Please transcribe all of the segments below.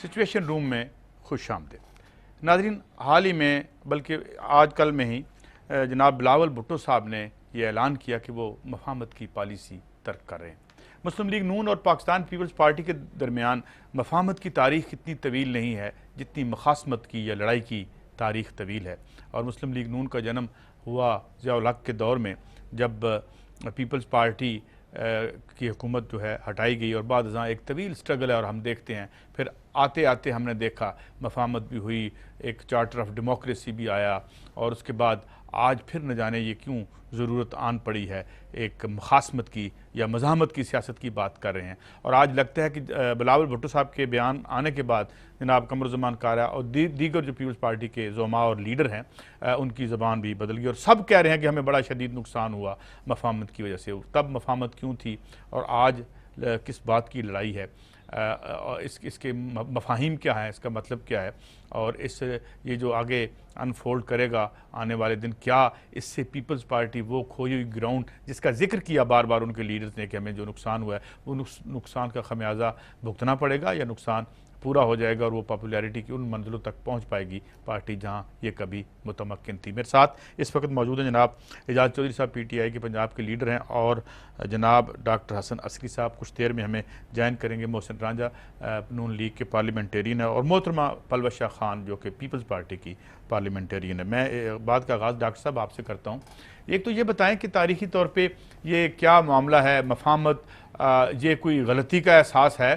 Situation روم میں خوش آمدید ناظرین، حال ہی میں بلکہ آج کل میں ہی جناب بلاول بھٹو صاحب نے یہ اعلان کیا کہ وہ مفاہمت کی پالیسی ترک کر رہے ہیں۔ مسلم لیگ نون اور پاکستان پیپلز پارٹی کے درمیان مفاہمت کی تاریخ اتنی طویل نہیں ہے جتنی مخاصمت کی یا لڑائی کی تاریخ طویل ہے، اور مسلم لیگ نون کا جنم ہوا ضیاء الحق کے دور میں، جب پیپلز پارٹی کی حکومت جو ہے ہٹائی گئی، اور بعد ازاں ایک طویل سٹرگل ہے، اور ہم دیکھتے ہیں پھر آتے آتے ہم نے دیکھا مفاہمت بھی ہوئی، ایک چارٹر آف ڈیموکریسی بھی آیا، اور اس کے بعد آج پھر نہ جانے یہ کیوں ضرورت آن پڑی ہے ایک مخاصمت کی یا مزاحمت کی سیاست کی بات کر رہے ہیں۔ اور آج لگتا ہے کہ بلاول بھٹو صاحب کے بیان آنے کے بعد جناب قمرالزمان کارا اور دیگر جو پیپلز پارٹی کے زعماء اور لیڈر ہیں ان کی زبان بھی بدل گئی، اور سب کہہ رہے ہیں کہ ہمیں بڑا شدید نقصان ہوا مفاہمت کی وجہ سے۔ تب مفاہمت کیوں تھی اور آج کس بات کی لڑائی ہے، اس کے مفاہیم کیا ہیں، اس کا مطلب کیا ہے، اور یہ جو آگے انفولڈ کرے گا آنے والے دن، کیا اس سے پیپلز پارٹی وہ کھوئی ہوئی گراؤنڈ جس کا ذکر کیا بار بار ان کے لیڈرز نے کہ ہمیں جو نقصان ہوا ہے وہ نقصان کا خمیازہ بھگتنا پڑے گا، یا نقصان پورا ہو جائے گا اور وہ پاپولیرٹی کی ان منزلوں تک پہنچ پائے گی پارٹی جہاں یہ کبھی متمکن تھی۔ میرے ساتھ اس وقت موجود ہیں جناب اعجاز چودھری صاحب، پی ٹی آئی کے پنجاب کے لیڈر ہیں، اور جناب ڈاکٹر حسن عسکری صاحب کچھ دیر میں ہمیں جوائن کریں گے، محسن رانجھا نون لیگ کے پارلیمنٹیرین ہیں، اور محترمہ پلوز شاہ خان جو کہ پیپلز پارٹی کی پارلیمنٹیرین ہے۔ میں بات کا آغاز ڈاکٹر صاحب آپ سے کرتا ہوں۔ ایک تو یہ بتائیں کہ تاریخی طور پہ یہ کیا معاملہ ہے مفاہمت، یہ کوئی غلطی کا احساس ہے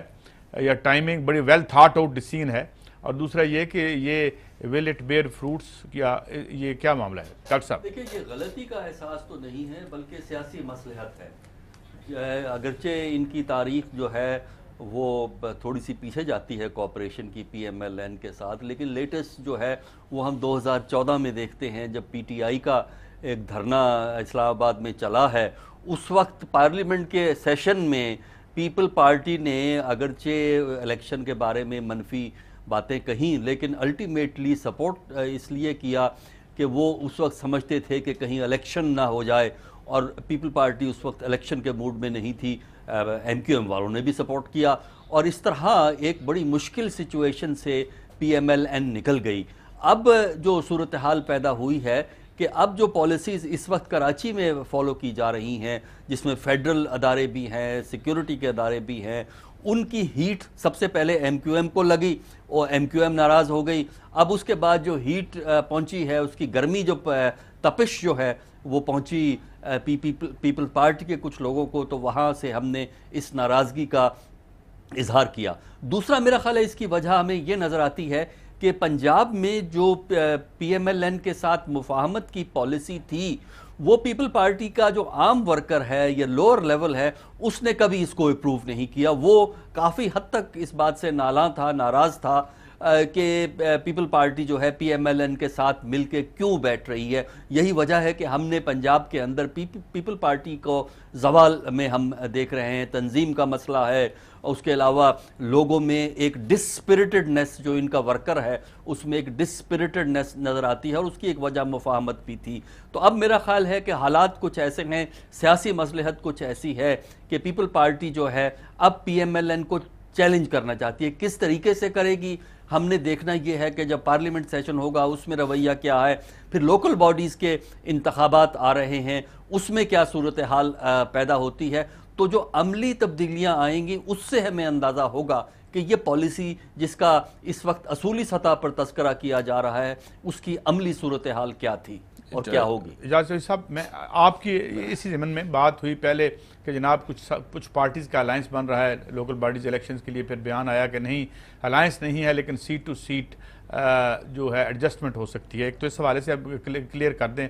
یا ٹائمنگ بڑی ویل تھاٹ آؤٹ ڈیسیژن ہے، اور دوسرا یہ کہ یہ ول اٹ بیئر فروٹس، کیا یہ کیا معاملہ ہے ڈاکٹر صاحب؟ دیکھیں، یہ غلطی کا احساس تو نہیں ہے بلکہ سیاسی مصلحت ہے۔ اگرچہ ان کی تاریخ جو ہے وہ تھوڑی سی پیچھے جاتی ہے کوآپریشن کی پی ایم ایل این کے ساتھ، لیکن لیٹسٹ جو ہے وہ ہم 2014 میں دیکھتے ہیں جب پی ٹی آئی کا ایک دھرنا اسلام آباد میں چلا ہے۔ اس وقت پارلیمنٹ کے سیشن میں پیپل پارٹی نے اگرچہ الیکشن کے بارے میں منفی باتیں کہیں، لیکن الٹیمیٹلی سپورٹ اس لیے کیا کہ وہ اس وقت سمجھتے تھے کہ کہیں الیکشن نہ ہو جائے، اور پیپل پارٹی اس وقت الیکشن کے موڈ میں نہیں تھی، ایم کیو ایم والوں نے بھی سپورٹ کیا، اور اس طرح ایک بڑی مشکل سچویشن سے پی ایم ایل این نکل گئی۔ اب جو صورتحال پیدا ہوئی ہے کہ اب جو پالیسیز اس وقت کراچی میں فالو کی جا رہی ہیں، جس میں فیڈرل ادارے بھی ہیں، سیکیورٹی کے ادارے بھی ہیں، ان کی ہیٹ سب سے پہلے ایم کیو ایم کو لگی اور ایم کیو ایم ناراض ہو گئی۔ اب اس کے بعد جو ہیٹ پہنچی ہے، اس کی گرمی جو تپش جو ہے وہ پہنچی پیپل پارٹی کے کچھ لوگوں کو، تو وہاں سے ہم نے اس ناراضگی کا اظہار کیا۔ دوسرا میرا خیال ہے اس کی وجہ ہمیں یہ نظر آتی ہے کہ پنجاب میں جو پی ایم ایل این کے ساتھ مفاہمت کی پالیسی تھی، وہ پیپل پارٹی کا جو عام ورکر ہے یا لوور لیول ہے اس نے کبھی اس کو اپروو نہیں کیا۔ وہ کافی حد تک اس بات سے نالاں تھا، ناراض تھا کہ پیپل پارٹی جو ہے پی ایم ایل این کے ساتھ مل کے کیوں بیٹھ رہی ہے۔ یہی وجہ ہے کہ ہم نے پنجاب کے اندر پیپل پارٹی کو زوال میں ہم دیکھ رہے ہیں، تنظیم کا مسئلہ ہے، اس کے علاوہ لوگوں میں ایک ڈسپرٹڈنس، جو ان کا ورکر ہے اس میں ایک ڈسپرٹڈنس نظر آتی ہے، اور اس کی ایک وجہ مفاہمت بھی تھی۔ تو اب میرا خیال ہے کہ حالات کچھ ایسے ہیں، سیاسی مصلحت کچھ ایسی ہے کہ پیپل پارٹی جو ہے اب پی ایم ایل این کو چیلنج کرنا چاہتی ہے۔ کس طریقے سے کرے گی ہم نے دیکھنا یہ ہے کہ جب پارلیمنٹ سیشن ہوگا اس میں رویہ کیا ہے، پھر لوکل باڈیز کے انتخابات آ رہے ہیں اس میں کیا صورتحال پیدا ہوتی ہے، تو جو عملی تبدیلیاں آئیں گی اس سے ہمیں اندازہ ہوگا کہ یہ پالیسی جس کا اس وقت اصولی سطح پر تذکرہ کیا جا رہا ہے اس کی عملی صورتحال کیا تھی اور کیا ہوگی۔ اعجاز صاحب، میں آپ کی اسی ضمن میں بات ہوئی پہلے کہ جناب کچھ پارٹیز کا الائنس بن رہا ہے لوکل باڈیز الیکشنز کے لیے، پھر بیان آیا کہ نہیں الائنس نہیں ہے لیکن سیٹ ٹو سیٹ جو ہے ایڈجسٹمنٹ ہو سکتی ہے۔ ایک تو اس حوالے سے اب کلیئر کر دیں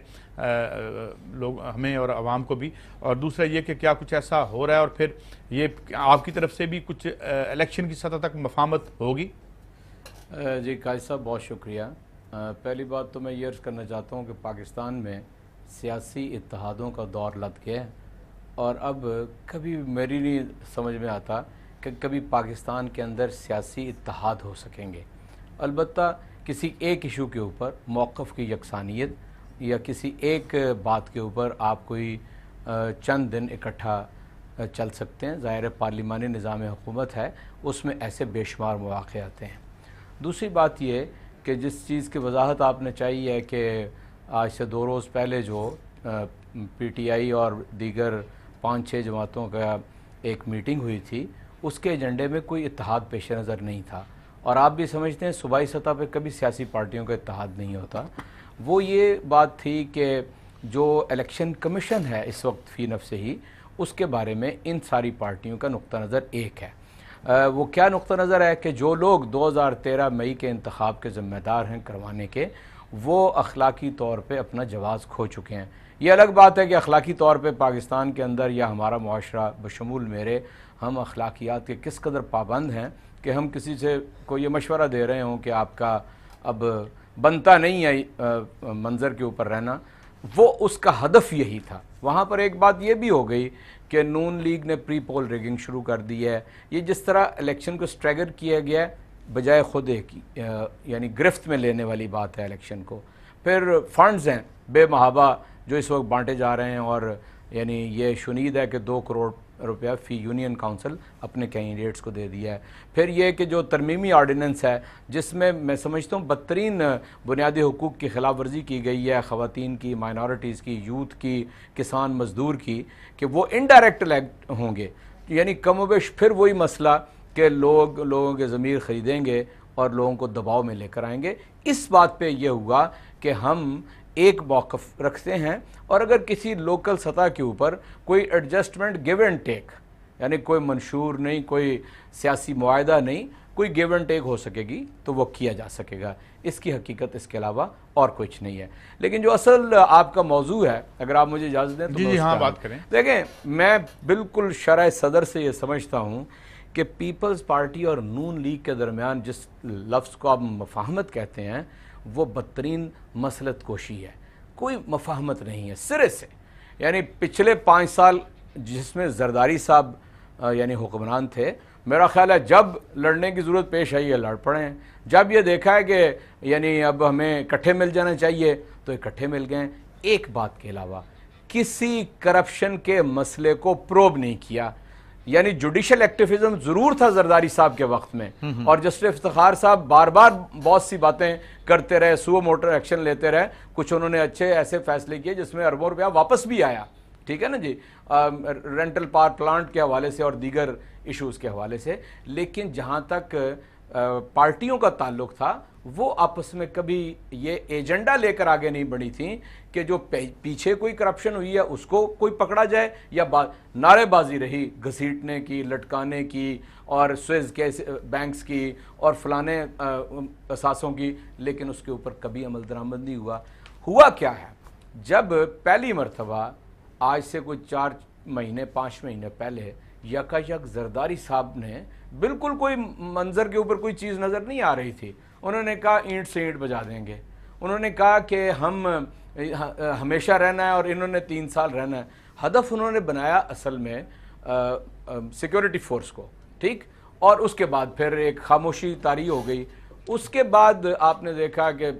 لوگ ہمیں اور عوام کو بھی، اور دوسرا یہ کہ کیا کچھ ایسا ہو رہا ہے، اور پھر یہ آپ کی طرف سے بھی کچھ الیکشن کی سطح تک مفاہمت ہوگی؟ جی قائد صاحب بہت شکریہ۔ پہلی بات تو میں یہ عرض کرنا چاہتا ہوں کہ پاکستان میں سیاسی اتحادوں کا دور لد گیا ہے، اور اب کبھی میری نہیں سمجھ میں آتا کہ کبھی پاکستان کے اندر سیاسی اتحاد ہو سکیں گے۔ البتہ کسی ایک ایشو کے اوپر موقف کی یکسانیت یا کسی ایک بات کے اوپر آپ کوئی چند دن اکٹھا چل سکتے ہیں۔ ظاہر پارلیمانی نظام حکومت ہے، اس میں ایسے بے شمار مواقع آتے ہیں۔ دوسری بات یہ کہ جس چیز کی وضاحت آپ نے چاہی ہے کہ آج سے 2 روز پہلے جو پی ٹی آئی اور دیگر 5-6 جماعتوں کا ایک میٹنگ ہوئی تھی، اس کے ایجنڈے میں کوئی اتحاد پیش نظر نہیں تھا، اور آپ بھی سمجھتے ہیں صوبائی سطح پہ کبھی سیاسی پارٹیوں کا اتحاد نہیں ہوتا۔ وہ یہ بات تھی کہ جو الیکشن کمیشن ہے اس وقت فی نفسہ ہی، اس کے بارے میں ان ساری پارٹیوں کا نقطہ نظر ایک ہے۔ وہ کیا نقطہ نظر ہے کہ جو لوگ 2013 مئی کے انتخاب کے ذمہ دار ہیں کروانے کے، وہ اخلاقی طور پہ اپنا جواز کھو چکے ہیں۔ یہ الگ بات ہے کہ اخلاقی طور پہ پاکستان کے اندر یا ہمارا معاشرہ بشمول میرے، ہم اخلاقیات کے کس قدر پابند ہیں کہ ہم کسی سے کوئی یہ مشورہ دے رہے ہوں کہ آپ کا اب بنتا نہیں ہے منظر کے اوپر رہنا، وہ اس کا ہدف یہی تھا۔ وہاں پر ایک بات یہ بھی ہو گئی کہ نون لیگ نے پری پول ریگنگ شروع کر دی ہے۔ یہ جس طرح الیکشن کو سٹریگر کیا گیا ہے، بجائے خود ایک یعنی گرفت میں لینے والی بات ہے الیکشن کو۔ پھر فنڈز ہیں بے محابہ جو اس وقت بانٹے جا رہے ہیں، اور یعنی یہ شنید ہے کہ 2 کروڑ روپیہ فی یونین کاؤنسل اپنے کینڈیڈیٹس کو دے دیا ہے۔ پھر یہ کہ جو ترمیمی آرڈیننس ہے جس میں سمجھتا ہوں بدترین بنیادی حقوق کی خلاف ورزی کی گئی ہے، خواتین کی، مائنارٹیز کی، یوتھ کی، کسان مزدور کی، کہ وہ انڈائریکٹ الیکٹ ہوں گے، یعنی کم و بیش پھر وہی مسئلہ کہ لوگوں کے ضمیر خریدیں گے اور لوگوں کو دباؤ میں لے کر آئیں گے۔ اس بات پہ یہ ہوا کہ ہم ایک موقف رکھتے ہیں، اور اگر کسی لوکل سطح کے اوپر کوئی ایڈجسٹمنٹ گیو اینڈ ٹیک، یعنی کوئی منشور نہیں، کوئی سیاسی معاہدہ نہیں، کوئی گیو اینڈ ٹیک ہو سکے گی تو وہ کیا جا سکے گا۔ اس کی حقیقت اس کے علاوہ اور کچھ نہیں ہے۔ لیکن جو اصل آپ کا موضوع ہے، اگر آپ مجھے اجازت دیں تو جی ہاں بات کریں۔ دیکھیں، میں بالکل شرح صدر سے یہ سمجھتا ہوں کہ پیپلز پارٹی اور نون لیگ کے درمیان جس لفظ کو آپ مفاہمت کہتے ہیں، وہ بدترین مسلط کوشی ہے۔ کوئی مفاہمت نہیں ہے سرے سے۔ یعنی پچھلے 5 سال جس میں زرداری صاحب یعنی حکمران تھے، میرا خیال ہے جب لڑنے کی ضرورت پیش آئی ہے لڑ پڑے ہیں، جب یہ دیکھا ہے کہ یعنی اب ہمیں اکٹھے مل جانا چاہیے تو اکٹھے مل گئے۔ ایک بات کے علاوہ کسی کرپشن کے مسئلے کو پروب نہیں کیا۔ یعنی جوڈیشل ایکٹیویزم ضرور تھا زرداری صاحب کے وقت میں، اور جسٹس افتخار صاحب بار بار بہت سی باتیں کرتے رہے، سو موٹر ایکشن لیتے رہے، کچھ انہوں نے اچھے ایسے فیصلے کیے جس میں اربوں روپیہ واپس بھی آیا، ٹھیک ہے نا جی، رینٹل پاور پلانٹ کے حوالے سے اور دیگر ایشوز کے حوالے سے۔ لیکن جہاں تک پارٹیوں کا تعلق تھا، وہ آپس میں کبھی یہ ایجنڈا لے کر آگے نہیں بڑھی تھیں کہ جو پیچھے کوئی کرپشن ہوئی ہے اس کو کوئی پکڑا جائے، یا نعرے بازی رہی گھسیٹنے کی، لٹکانے کی، اور سوئز کے بینکس کی اور فلانے اثاثوں کی، لیکن اس کے اوپر کبھی عمل درآمد نہیں ہوا۔ ہوا کیا ہے، جب پہلی مرتبہ آج سے کوئی 4 مہینے 5 مہینے پہلے یکا یک زرداری صاحب نے بالکل کوئی منظر کے اوپر کوئی چیز نظر نہیں آ رہی تھی، انہوں نے کہا اینٹ سے اینٹ بجا دیں گے۔ انہوں نے کہا کہ ہم ہمیشہ رہنا ہے، اور انہوں نے 3 سال رہنا ہے۔ ہدف انہوں نے بنایا اصل میں سیکیورٹی فورس کو، ٹھیک، اور اس کے بعد پھر ایک خاموشی طاری ہو گئی۔ اس کے بعد آپ نے دیکھا کہ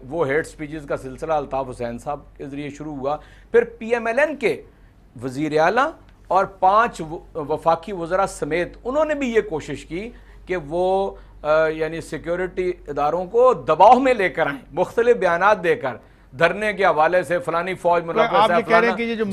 وہ ہیٹ سپیچز کا سلسلہ الطاف حسین صاحب کے ذریعے شروع ہوا، پھر پی ایم ایل این کے وزیر اعلیٰ اور 5 وفاقی وزراء سمیت انہوں نے بھی یہ کوشش کی کہ وہ یعنی سیکیورٹی اداروں کو دباؤ میں لے کر آئیں، مختلف بیانات دے کر، دھرنے کے حوالے سے فلانی فوج ملوث ہے۔ آپ یہ کہہ رہے ہیں کہ یہ جو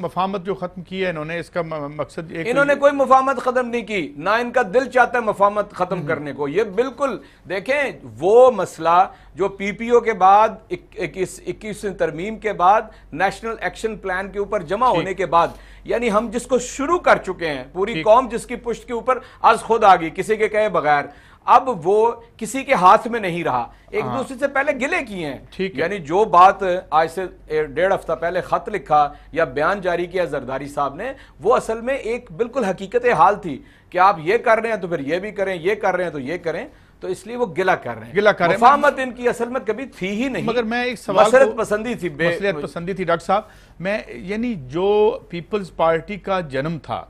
مفاہمت جو ختم کی ہے انہوں نے، اس کا مقصد ایک، انہوں نے کوئی مفاہمت ختم نہیں کی، نہ ان کا دل چاہتا ہے مفاہمت ختم کرنے کو۔ یہ بالکل دیکھیں، وہ مسئلہ جو پی پی او کے بعد 21 ترمیم کے بعد نیشنل ایکشن پلان کے اوپر جمع ہونے کے بعد، یعنی ہم جس کو شروع کر چکے ہیں، پوری قوم جس کی پشت کے اوپر از خود آ گئی کسی کے کہے بغیر، اب وہ کسی کے ہاتھ میں نہیں رہا، ایک دوسرے سے پہلے گلے کیے ہیں۔ یعنی جو بات آج سے 1.5 ہفتہ پہلے خط لکھا یا بیان جاری کیا زرداری صاحب نے، وہ اصل میں ایک بالکل حقیقت حال تھی کہ آپ یہ کر رہے ہیں تو پھر یہ بھی کریں، یہ کر رہے ہیں تو یہ کریں، تو اس لیے وہ گلہ کر رہے ہیں۔ مفاہمت ان کی اصل میں کبھی تھی ہی نہیں، مگر میں ایک سوال، مسلط پسندی تھی، مسلط پسندی تھی۔ ڈاکٹر صاحب، میں یعنی جو پیپلز پارٹی کا جنم تھا،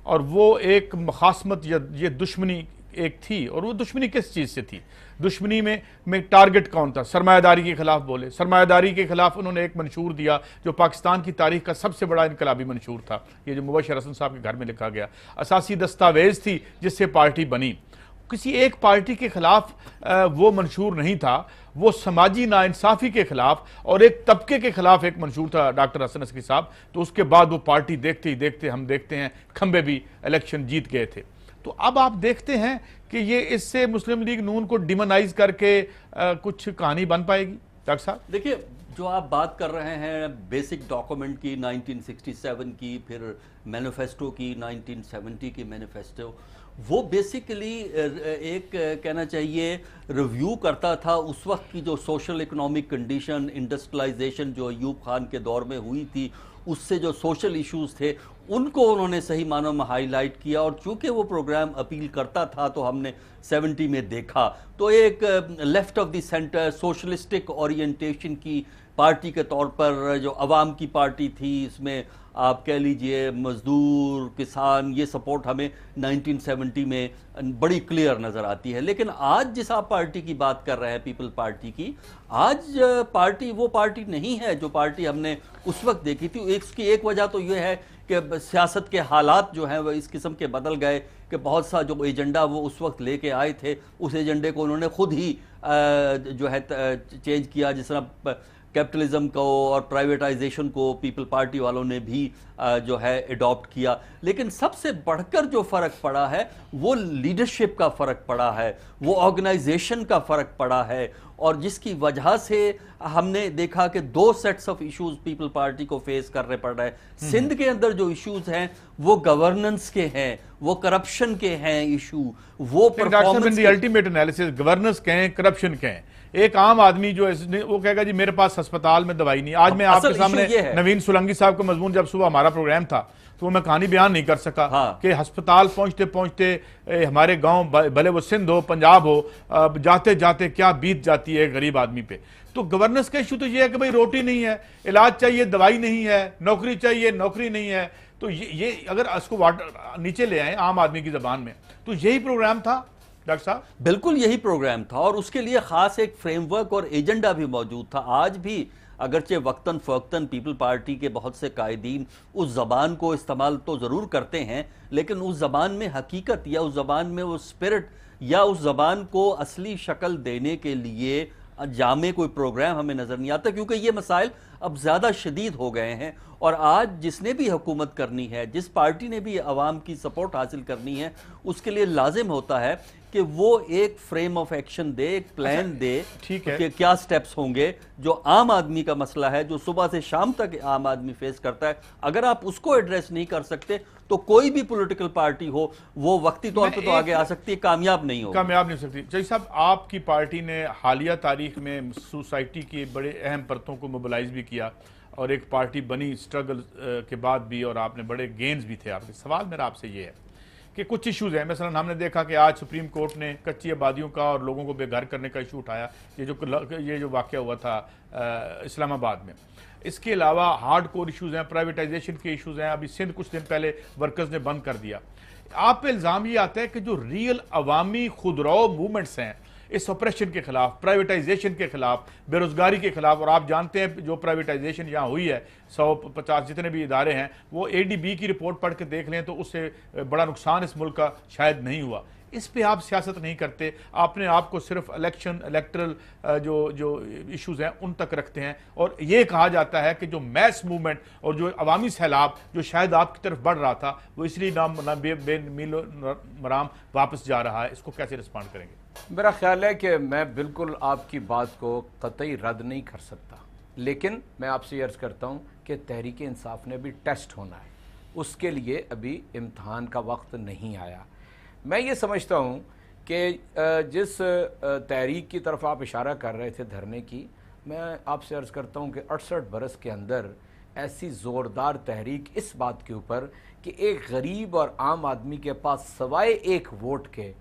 اور وہ ایک مخاصمت یا یہ دشمنی ایک تھی، اور وہ دشمنی کس چیز سے تھی؟ دشمنی میں ٹارگٹ کون تھا؟ سرمایہ داری کے خلاف بولے، سرمایہ داری کے خلاف انہوں نے ایک منشور دیا جو پاکستان کی تاریخ کا سب سے بڑا انقلابی منشور تھا، یہ جو مبشر حسن صاحب کے گھر میں لکھا گیا، اساسی دستاویز تھی جس سے پارٹی بنی۔ کسی ایک پارٹی کے خلاف وہ منشور نہیں تھا، وہ سماجی ناانصافی کے خلاف اور ایک طبقے کے خلاف ایک منشور تھا ڈاکٹر حسن عسکری صاحب. تو اس کے بعد وہ پارٹی دیکھتے ہی دیکھتے ہم دیکھتے ہیں کھمبے بھی الیکشن جیت گئے تھے. تو اب آپ دیکھتے ہیں کہ یہ اس سے مسلم لیگ نون کو ڈیمونائز کر کے کچھ کہانی بن پائے گی ڈاکٹر صاحب؟ دیکھیے جو آپ بات کر رہے ہیں بیسک ڈاکومنٹ کی 1967 کی، پھر مینیفیسٹو کی 1970 کی مینیفیسٹو، وہ بیسیکلی ایک کہنا چاہیے ریویو کرتا تھا اس وقت کی جو سوشل اکنامک کنڈیشن، انڈسٹریلائزیشن جو ایوب خان کے دور میں ہوئی تھی، اس سے جو سوشل ایشوز تھے ان کو انہوں نے صحیح معنوں میں ہائی لائٹ کیا. اور چونکہ وہ پروگرام اپیل کرتا تھا تو ہم نے 70 میں دیکھا تو ایک left of the centre socialistic orientation کی پارٹی کے طور پر جو عوام کی پارٹی تھی، اس میں آپ کہہ لیجئے مزدور، کسان، یہ سپورٹ ہمیں 1970 میں بڑی کلیئر نظر آتی ہے. لیکن آج جس آپ پارٹی کی بات کر رہے ہیں، پیپل پارٹی کی، آج پارٹی وہ پارٹی نہیں ہے جو پارٹی ہم نے اس وقت دیکھی تھی. اس کی ایک وجہ تو یہ ہے کہ سیاست کے حالات جو ہیں وہ اس قسم کے بدل گئے کہ بہت سا جو ایجنڈا وہ اس وقت لے کے آئے تھے اس ایجنڈے کو انہوں نے خود ہی جو ہے چینج کیا. جس طرح کیپٹلزم کو اور پرائیویٹائزیشن کو پیپل پارٹی والوں نے بھی جو ہے اڈاپٹ کیا. لیکن سب سے بڑھ کر جو فرق پڑا ہے وہ لیڈرشپ کا فرق پڑا ہے، وہ آرگنائزیشن کا فرق پڑا ہے، اور جس کی وجہ سے ہم نے دیکھا کہ 2 sets of issues people party کو فیس کرنے پڑ رہے ہیں. سندھ کے اندر جو ایشوز ہیں وہ گورننس کے ہیں، وہ کرپشن کے ہیں ایشو، وہ پرفارمنس کے. الٹیمیٹ انالیسس گورننس کہیں کرپشن کہیں. ایک عام آدمی جو وہ کہے گا جی میرے پاس ہسپتال میں دوائی نہیں. آج میں آپ کے سامنے نوین سولنگی صاحب کا مضمون جب صبح ہمارا پروگرام تھا تو وہ میں کہانی بیان نہیں کر سکا کہ ہسپتال پہنچتے پہنچتے ہمارے گاؤں بھلے وہ سندھ ہو پنجاب ہو، جاتے جاتے کیا بیت جاتی ہے غریب آدمی پہ. تو گورننس کا ایشو تو یہ ہے کہ بھئی روٹی نہیں ہے، علاج چاہیے دوائی نہیں ہے، نوکری چاہیے نوکری نہیں ہے. تو یہ اگر اس کو نیچے لے آئیں عام آدمی کی زبان میں تو یہی پروگرام تھا ڈاکٹر صاحب. بالکل یہی پروگرام تھا، اور اس کے لیے خاص ایک فریم ورک اور ایجنڈا بھی موجود تھا. آج بھی اگرچہ وقتاً فوقتاً پیپل پارٹی کے بہت سے قائدین اس زبان کو استعمال تو ضرور کرتے ہیں، لیکن اس زبان میں حقیقت یا اس زبان میں وہ اسپرٹ یا اس زبان کو اصلی شکل دینے کے لیے جامع کوئی پروگرام ہمیں نظر نہیں آتا. کیونکہ یہ مسائل اب زیادہ شدید ہو گئے ہیں، اور آج جس نے بھی حکومت کرنی ہے، جس پارٹی نے بھی عوام کی سپورٹ حاصل کرنی ہے، اس کے لیے لازم ہوتا ہے کہ وہ ایک فریم آف ایکشن دے، ایک پلان دے کہ کیا سٹیپس ہوں گے جو عام آدمی کا مسئلہ ہے، جو صبح سے شام تک عام آدمی فیس کرتا ہے. اگر آپ اس کو ایڈریس نہیں کر سکتے تو کوئی بھی پولیٹیکل پارٹی ہو وہ وقتی طور پہ تو آگے آ سکتی ہے، کامیاب نہیں ہو سکتی. چودھری صاحب، آپ کی پارٹی نے حالیہ تاریخ میں سوسائٹی کی بڑے اہم پرتوں کو موبلائز بھی کیا اور ایک پارٹی بنی اسٹرگل کے بعد بھی، اور آپ نے بڑے گینز بھی تھے آپ کے. سوال میرا آپ سے یہ ہے کہ کچھ ایشوز ہیں، مثلا ہم نے دیکھا کہ آج سپریم کورٹ نے کچی آبادیوں کا اور لوگوں کو بے گھر کرنے کا ایشو اٹھایا، یہ جو واقعہ ہوا تھا اسلام آباد میں. اس کے علاوہ ہارڈ کور ایشوز ہیں، پرائیویٹائزیشن کے ایشوز ہیں. ابھی سندھ کچھ دن پہلے ورکرز نے بند کر دیا. آپ پہ الزام یہ آتا ہے کہ جو ریئل عوامی خودرو موومنٹس ہیں اس آپریشن کے خلاف، پرائیویٹائزیشن کے خلاف، بے روزگاری کے خلاف، اور آپ جانتے ہیں جو پرائیویٹائزیشن یہاں ہوئی ہے 150 جتنے بھی ادارے ہیں، وہ ADB کی رپورٹ پڑھ کے دیکھ لیں تو اس سے بڑا نقصان اس ملک کا شاید نہیں ہوا. اس پہ آپ سیاست نہیں کرتے، آپ نے آپ کو صرف الیکٹرل جو ایشوز ہیں ان تک رکھتے ہیں. اور یہ کہا جاتا ہے کہ جو میس موومنٹ اور جو عوامی سیلاب جو شاید آپ کی طرف بڑھ رہا تھا وہ اس لیے بے میل و مرام واپس جا رہا ہے. اس کو کیسے رسپانڈ کریں گے؟ میرا خیال ہے کہ میں بالکل آپ کی بات کو قطعی رد نہیں کر سکتا، لیکن میں آپ سے عرض کرتا ہوں کہ تحریک انصاف نے بھی ٹیسٹ ہونا ہے، اس کے لیے ابھی امتحان کا وقت نہیں آیا. میں یہ سمجھتا ہوں کہ جس تحریک کی طرف آپ اشارہ کر رہے تھے دھرنے کی، میں آپ سے عرض کرتا ہوں کہ 68 برس کے اندر ایسی زوردار تحریک اس بات کے اوپر کہ ایک غریب اور عام آدمی کے پاس سوائے ایک ووٹ کے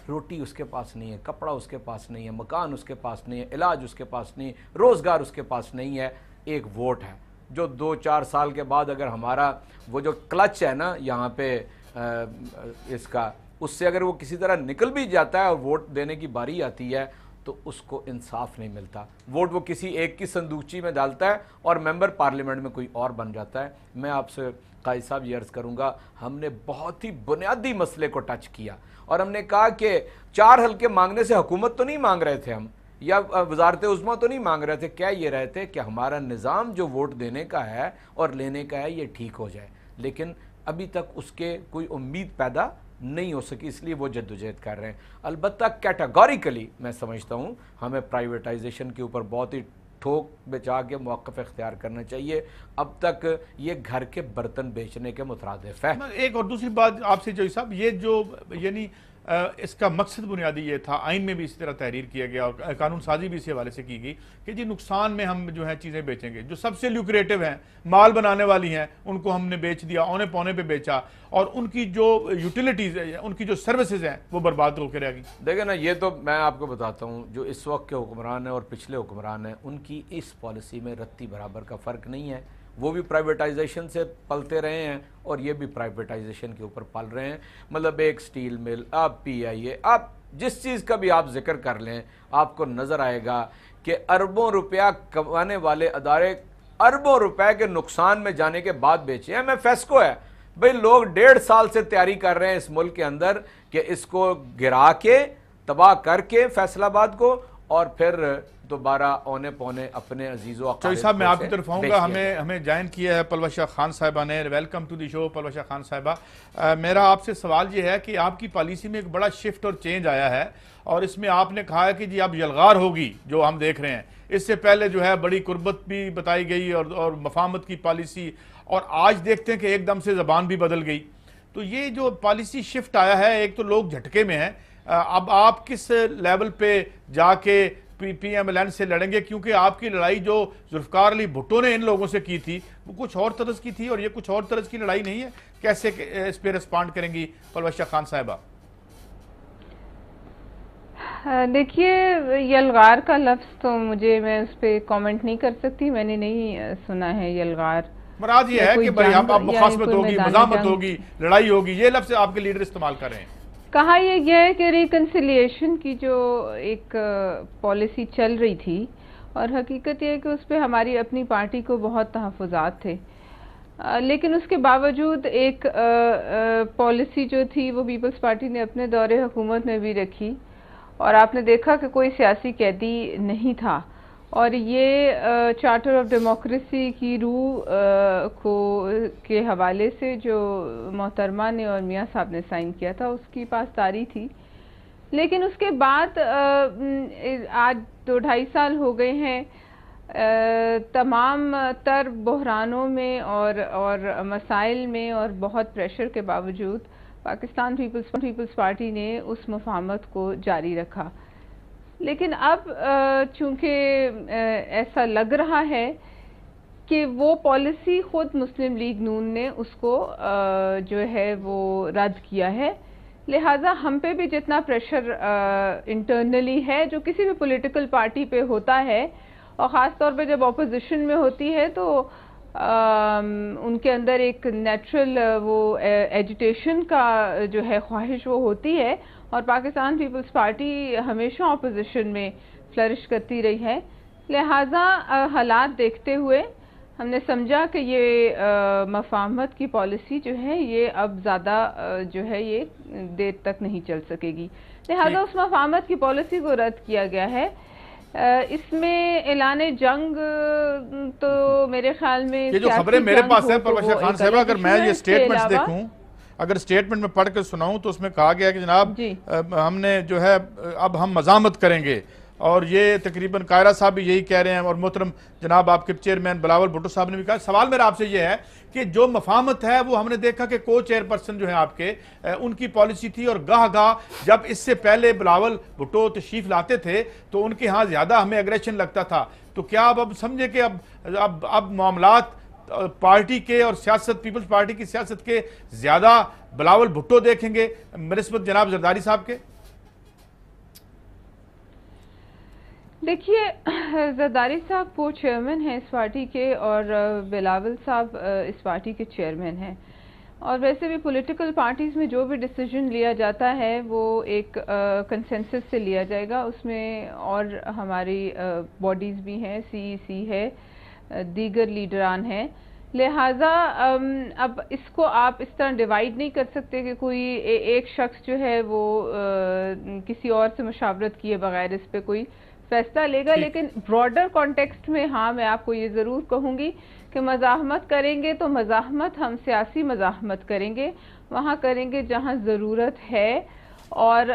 روٹی اس کے پاس نہیں ہے، کپڑا اس کے پاس نہیں ہے، مکان اس کے پاس نہیں ہے، علاج اس کے پاس نہیں ہے، روزگار اس کے پاس نہیں ہے، ایک ووٹ ہے جو 2-4 سال کے بعد اگر ہمارا وہ جو کلچ ہے نا یہاں پہ اس کا، اس سے اگر وہ کسی طرح نکل بھی جاتا ہے اور ووٹ دینے کی باری آتی ہے تو اس کو انصاف نہیں ملتا. ووٹ وہ کسی ایک کی صندوقچی میں ڈالتا ہے اور ممبر پارلیمنٹ میں کوئی اور بن جاتا ہے. میں آپ سے قائد صاحب یہ عرض کروں گا, ہم نے بہت ہی بنیادی مسئلے کو ٹچ کیا اور ہم نے کہا کہ 4 حلقے مانگنے سے حکومت تو نہیں مانگ رہے تھے ہم, یا وزارت عظمیٰ تو نہیں مانگ رہے تھے, کیا یہ رہے تھے کہ ہمارا نظام جو ووٹ دینے کا ہے اور لینے کا ہے یہ ٹھیک ہو جائے. لیکن ابھی تک اس کے کوئی امید پیدا نہیں ہو سکی, اس لیے وہ جدوجہد کر رہے ہیں. البتہ کیٹاگوریکلی میں سمجھتا ہوں ہمیں پرائیویٹائزیشن کے اوپر بہت ہی ٹھوک بچا کے موقف اختیار کرنا چاہیے. اب تک یہ گھر کے برتن بیچنے کے مترادف ہے. ایک اور دوسری بات آپ سے جوئی صاحب, یہ جو یعنی اس کا مقصد بنیادی یہ تھا, آئین میں بھی اسی طرح تحریر کیا گیا اور قانون سازی بھی اسی حوالے سے کی گئی کہ جی نقصان میں ہم جو ہے چیزیں بیچیں گے, جو سب سے لیوکریٹو ہیں, مال بنانے والی ہیں, ان کو ہم نے بیچ دیا, اونے پونے پہ بیچا, اور ان کی جو یوٹیلیٹیز ہیں, ان کی جو سروسز ہیں وہ برباد ہو کے رہ گئی. دیکھیں نا, یہ تو میں آپ کو بتاتا ہوں, جو اس وقت کے حکمران ہیں اور پچھلے حکمران ہیں ان کی اس پالیسی میں رتی برابر کا فرق نہیں ہے. وہ بھی پرائیویٹائزیشن سے پلتے رہے ہیں اور یہ بھی پرائیویٹائزیشن کے اوپر پل رہے ہیں. مطلب ایک سٹیل مل, آپ پی آئی اے, آپ جس چیز کا بھی آپ ذکر کر لیں آپ کو نظر آئے گا کہ اربوں روپیہ کمانے والے ادارے اربوں روپے کے نقصان میں جانے کے بعد بیچے ہیں. میں فیسکو ہے بھئی, لوگ 1.5 سال سے تیاری کر رہے ہیں اس ملک کے اندر کہ اس کو گرا کے تباہ کر کے فیصل آباد کو, اور پھر دوبارہ اونے پونے اپنے عزیز و اقارب. چوئی صاحب میں آپ کی طرف آؤں گا, ہمیں جوائن کیا ہے پلوشہ خان صاحبہ نے. ویلکم ٹو دی شو پلوشہ خان صاحبہ. میرا آپ سے سوال یہ ہے کہ آپ کی پالیسی میں ایک بڑا شفٹ اور چینج آیا ہے, اور اس میں آپ نے کہا ہے کہ جی اب یلغار ہوگی جو ہم دیکھ رہے ہیں. اس سے پہلے جو ہے بڑی قربت بھی بتائی گئی اور مفاہمت کی پالیسی, اور آج دیکھتے ہیں کہ ایک دم سے زبان بھی بدل گئی. تو یہ جو پالیسی شفٹ آیا ہے, ایک تو لوگ جھٹکے میں ہیں, اب آپ کس لیول پہ جا کے پی ایم ایل این سے لڑیں گے, کیونکہ آپ کی لڑائی جو ذوالفقار علی بھٹو نے ان لوگوں سے کی تھی وہ کچھ اور طرز کی تھی, اور یہ کچھ اور طرز کی لڑائی نہیں ہے. کیسے اس پہ ریسپانڈ کریں گی پلوشہ خان صاحبہ؟ دیکھیے, یلغار کا لفظ تو میں اس پہ کامنٹ نہیں کر سکتی, میں نے نہیں سنا ہے یلغار. مراد یہ ہے کہ بھئی اب مخاصمت ہوگی, مزاحمت ہوگی, لڑائی ہوگی, یہ لفظ آپ کے لیڈر استعمال کر رہے ہیں. کہا یہ گیا ہے کہ ریکنسیلیشن کی جو ایک پالیسی چل رہی تھی, اور حقیقت یہ ہے کہ اس پہ ہماری اپنی پارٹی کو بہت تحفظات تھے, لیکن اس کے باوجود ایک پالیسی جو تھی وہ پیپلز پارٹی نے اپنے دور حکومت میں بھی رکھی, اور آپ نے دیکھا کہ کوئی سیاسی قیدی نہیں تھا, اور یہ چارٹر آف ڈیموکریسی کی روح کے حوالے سے جو محترمہ نے اور میاں صاحب نے سائن کیا تھا اس کی پاسداری تھی. لیکن اس کے بعد آج 2-2.5 سال ہو گئے ہیں, تمام تر بحرانوں میں اور مسائل میں اور بہت پریشر کے باوجود پاکستان پیپلز پارٹی نے اس مفاہمت کو جاری رکھا. لیکن اب چونکہ ایسا لگ رہا ہے کہ وہ پالیسی خود مسلم لیگ نون نے اس کو جو ہے وہ رد کیا ہے, لہٰذا ہم پہ بھی جتنا پریشر انٹرنلی ہے جو کسی بھی پولیٹیکل پارٹی پہ ہوتا ہے, اور خاص طور پہ جب اپوزیشن میں ہوتی ہے تو ان کے اندر ایک نیچرل وہ ایجیٹیشن کا جو ہے خواہش وہ ہوتی ہے, اور پاکستان پیپلز پارٹی ہمیشہ اپوزیشن میں فلرش کرتی رہی ہے. لہٰذا حالات دیکھتے ہوئے ہم نے سمجھا کہ یہ مفاہمت کی پالیسی جو ہے یہ اب زیادہ جو ہے یہ دیر تک نہیں چل سکے گی, لہٰذا اس مفاہمت کی پالیسی کو رد کیا گیا ہے. اس میں اعلان جنگ تو میرے خیال میں یہ جو خبریں میرے پاس ہیں پلوشہ خان صاحبہ, اگر میں یہ سٹیٹمنٹس دیکھوں, اگر سٹیٹمنٹ میں پڑھ کر سناؤں تو اس میں کہا گیا کہ جناب ہم نے جو ہے اب ہم مزاحمت کریں گے, اور یہ تقریباً قائرہ صاحب بھی یہی کہہ رہے ہیں, اور محترم جناب آپ کے چیئرمین بلاول بھٹو صاحب نے بھی کہا. سوال میرا آپ سے یہ ہے کہ جو مفاہمت ہے وہ ہم نے دیکھا کہ کو چیئر پرسن جو ہیں آپ کے ان کی پالیسی تھی, اور گاہ جب اس سے پہلے بلاول بھٹو تشریف لاتے تھے تو ان کے ہاں زیادہ ہمیں اگریشن لگتا تھا. تو کیا اب سمجھے کہ اب معاملات پارٹی کے اور سیاست پیپلز پارٹی کی سیاست کے زیادہ بلاول بھٹو دیکھیں گے بنسبت جناب زرداری صاحب کے؟ دیکھیے, زرداری صاحب کو چیئرمین ہیں اس پارٹی کے, اور بلاول صاحب اس پارٹی کے چیئرمین ہیں, اور ویسے بھی پولیٹیکل پارٹیز میں جو بھی ڈیسیجن لیا جاتا ہے وہ ایک کنسنسس سے لیا جائے گا. اس میں اور ہماری باڈیز بھی ہیں, CEC ہے, دیگر لیڈران ہیں, لہٰذا اب اس کو آپ اس طرح ڈیوائیڈ نہیں کر سکتے کہ کوئی ایک شخص جو ہے وہ کسی اور سے مشاورت کیے بغیر اس پہ کوئی فیصلہ لے گا. لیکن براڈر کانٹیکسٹ میں ہاں میں آپ کو یہ ضرور کہوں گی کہ مزاحمت کریں گے تو مزاحمت ہم سیاسی مزاحمت کریں گے, وہاں کریں گے جہاں ضرورت ہے. اور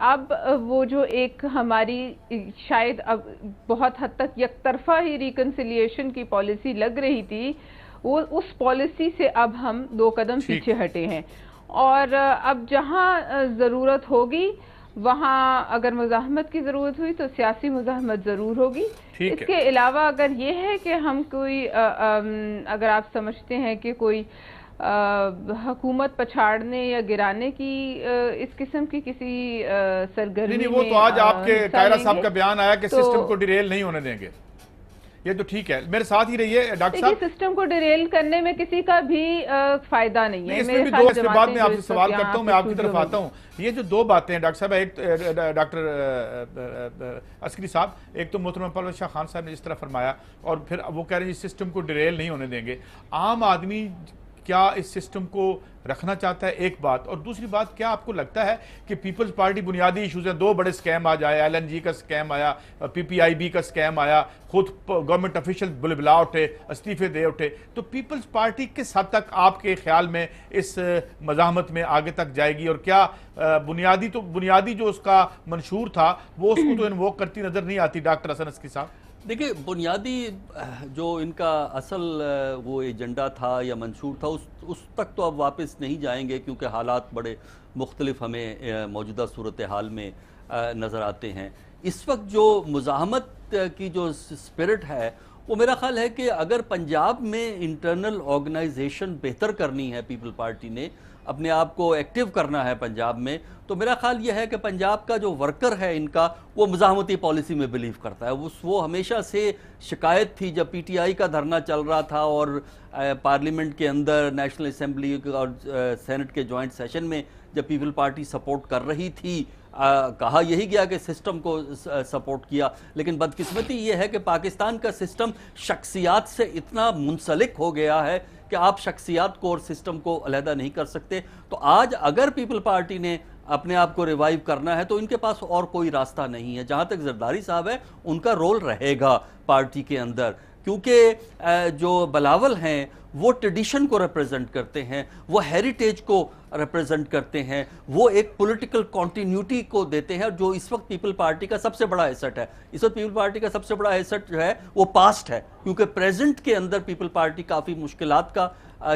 اب وہ جو ایک ہماری شاید اب بہت حد تک یک طرفہ ہی ریکنسیلیشن کی پالیسی لگ رہی تھی, وہ اس پالیسی سے اب ہم 2 قدم پیچھے ہٹے ہیں. اور اب جہاں ضرورت ہوگی وہاں اگر مزاحمت کی ضرورت ہوئی تو سیاسی مزاحمت ضرور ہوگی. اس کے علاوہ اگر یہ ہے کہ ہم کوئی اگر آپ سمجھتے ہیں کہ کوئی حکومت پچھاڑنے یا گرانے کی اس قسم کی کسی سرگرمی نہیں, وہ تو آج آپ کے قائرہ صاحب کا بیان آیا کہ سسٹم کو ڈیریل نہیں ہونے دیں گے, یہ تو ٹھیک ہے. میرے ساتھ ہی رہیے ڈاکٹر صاحب. سسٹم کو ڈیریل کرنے میں کسی کا بھی فائدہ نہیں ہے. اس میں بھی 2 اس کے بعد میں آپ سے سوال کرتا ہوں, میں آپ کی طرف آتا ہوں. یہ جو 2 باتیں ہیں ڈاکٹر صاحب, ایک ڈاکٹر عسکری صاحب, ایک تو محترم پرویز شاہ خان صاحب نے جس طرح فرمایا, اور پھر وہ کہہ رہے ہیں سسٹم کو ڈیریل نہیں ہونے دیں گے. عام آدمی کیا اس سسٹم کو رکھنا چاہتا ہے, ایک بات. اور دوسری بات, کیا آپ کو لگتا ہے کہ پیپلز پارٹی بنیادی ایشوز ہیں, 2 بڑے سکیم آج آئے, LNG کا سکیم آیا, PPIB کا سکیم آیا, خود گورنمنٹ افیشل بلا اٹھے, استعفے دے اٹھے, تو پیپلز پارٹی کس حد تک آپ کے خیال میں اس مزاحمت میں آگے تک جائے گی, اور کیا بنیادی جو اس کا منشور تھا وہ اس کو تو انووک کرتی نظر نہیں آتی ڈاکٹر حسن عسکری صاحب؟ دیکھیں, بنیادی جو ان کا اصل وہ ایجنڈا تھا یا منشور تھا اس تک تو اب واپس نہیں جائیں گے, کیونکہ حالات بڑے مختلف ہمیں موجودہ صورتحال میں نظر آتے ہیں. اس وقت جو مزاحمت کی جو اسپرٹ ہے وہ میرا خیال ہے کہ اگر پنجاب میں انٹرنل آرگنائزیشن بہتر کرنی ہے, پیپل پارٹی نے اپنے آپ کو ایکٹیو کرنا ہے پنجاب میں, تو میرا خیال یہ ہے کہ پنجاب کا جو ورکر ہے ان کا, وہ مزاحمتی پالیسی میں بلیو کرتا ہے. وہ ہمیشہ سے شکایت تھی جب PTI کا دھرنا چل رہا تھا اور پارلیمنٹ کے اندر نیشنل اسمبلی اور سینٹ کے جوائنٹ سیشن میں جب پیپل پارٹی سپورٹ کر رہی تھی, کہا یہی گیا کہ سسٹم کو سپورٹ کیا. لیکن بدقسمتی یہ ہے کہ پاکستان کا سسٹم شخصیات سے اتنا منسلک ہو گیا ہے کہ آپ شخصیات کو اور سسٹم کو علیحدہ نہیں کر سکتے. تو آج اگر پیپل پارٹی نے اپنے آپ کو ریوائیو کرنا ہے تو ان کے پاس اور کوئی راستہ نہیں ہے. جہاں تک زرداری صاحب ہے, ان کا رول رہے گا پارٹی کے اندر, کیونکہ جو بلاول ہیں وہ ٹریڈیشن کو ریپرزنٹ کرتے ہیں, وہ ہیریٹیج کو ریپرزنٹ کرتے ہیں, وہ ایک پولیٹیکل کنٹینیوٹی کو دیتے ہیں, جو اس وقت پیپل پارٹی کا سب سے بڑا ایسٹ ہے. اس وقت پیپل پارٹی کا سب سے بڑا ایسٹ جو ہے وہ پاسٹ ہے, کیونکہ پریزنٹ کے اندر پیپل پارٹی کافی مشکلات کا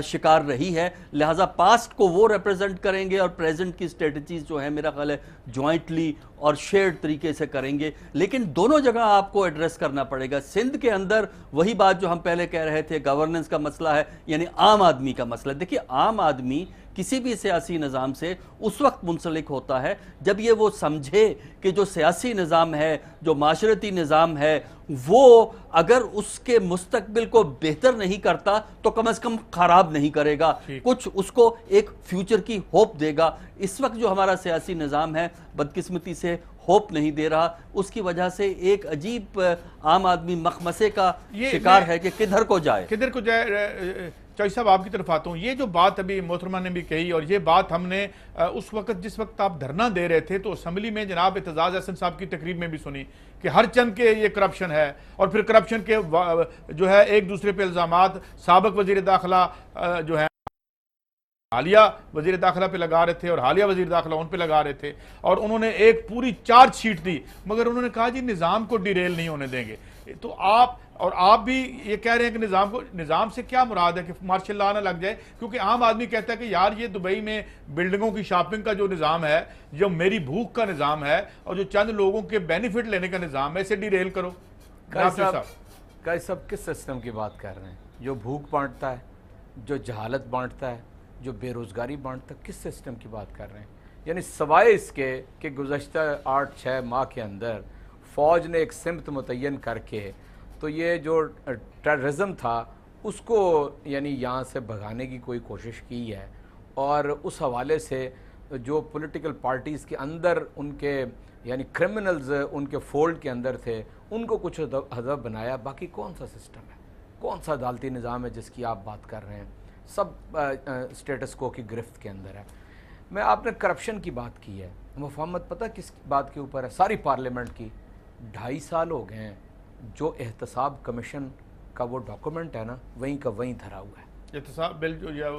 شکار رہی ہے. لہٰذا پاسٹ کو وہ ریپرزنٹ کریں گے اور پریزنٹ کی اسٹریٹجیز جو ہے میرا خیال ہے جوائنٹلی اور شیئرڈ طریقے سے کریں گے. لیکن دونوں جگہ آپ کو ایڈریس کرنا پڑے گا. سندھ کے اندر وہی بات جو ہم پہلے کہہ رہے تھے, گورننس کا مسئلہ ہے, یعنی عام آدمی کا مسئلہ. دیکھیے, عام آدمی کسی بھی سیاسی نظام سے اس وقت منسلک ہوتا ہے جب یہ وہ سمجھے کہ جو سیاسی نظام ہے, جو معاشرتی نظام ہے, وہ اگر اس کے مستقبل کو بہتر نہیں کرتا تو کم از کم خراب نہیں کرے گا, کچھ اس کو ایک فیوچر کی ہوپ دے گا. اس وقت جو ہمارا سیاسی نظام ہے بدقسمتی سے ہوپ نہیں دے رہا, اس کی وجہ سے ایک عجیب عام آدمی مخمسے کا شکار ہے کہ کدھر کو جائے. چوہدری صاحب, آپ کی طرف آتا ہوں. یہ جو بات ابھی محترمہ نے بھی کہی, اور یہ بات ہم نے اس وقت جس وقت آپ دھرنا دے رہے تھے تو اسمبلی میں جناب اعتزاز احسن صاحب کی تقریر میں بھی سنی کہ ہر چند کے یہ کرپشن ہے, اور پھر کرپشن کے جو ہے ایک دوسرے پہ الزامات سابق وزیر داخلہ جو ہے حالیہ وزیر داخلہ پہ لگا رہے تھے, اور حالیہ وزیر داخلہ ان پہ لگا رہے تھے, اور انہوں نے ایک پوری چارج شیٹ دی, مگر انہوں نے کہا جی نظام کو ڈیریل نہیں ہونے دیں گے. تو آپ بھی یہ کہہ رہے ہیں کہ نظام سے کیا مراد ہے کہ مارشل لا نہ لگ جائے, کیونکہ عام آدمی کہتا ہے کہ یار یہ دبئی میں بلڈنگوں کی شاپنگ کا جو نظام ہے, جو میری بھوک کا نظام ہے, اور جو چند لوگوں کے بینیفٹ لینے کا نظام ہے, اسے ڈیریل کرو. قائد صاحب کس سسٹم کی بات کر رہے ہیں؟ جو بھوک بانٹتا ہے, جو جہالت بانٹتا ہے, جو بے روزگاری بانٹتا ہے, کس سسٹم کی بات کر رہے ہیں؟ یعنی سوائے اس کے کہ گزشتہ 8-6 ماہ کے اندر فوج نے ایک سمت متعین کر کے تو یہ جو ٹیررزم تھا اس کو یعنی یہاں سے بھگانے کی کوئی کوشش کی ہے، اور اس حوالے سے جو پولیٹیکل پارٹیز کے اندر ان کے یعنی کرمنلز ان کے فولڈ کے اندر تھے ان کو کچھ ہدف بنایا. باقی کون سا سسٹم ہے، کون سا عدالتی نظام ہے جس کی آپ بات کر رہے ہیں؟ سب اسٹیٹس کو کی گرفت کے اندر ہے. میں آپ نے کرپشن کی بات کی ہے، مفاہمت پتہ کس بات کے اوپر ہے؟ ساری پارلیمنٹ کی. 2.5 سال ہو گئے ہیں جو احتساب کمیشن کا وہ ڈاکومنٹ ہے نا وہیں کا وہیں دھرا ہوا ہے. احتساب بل جو یا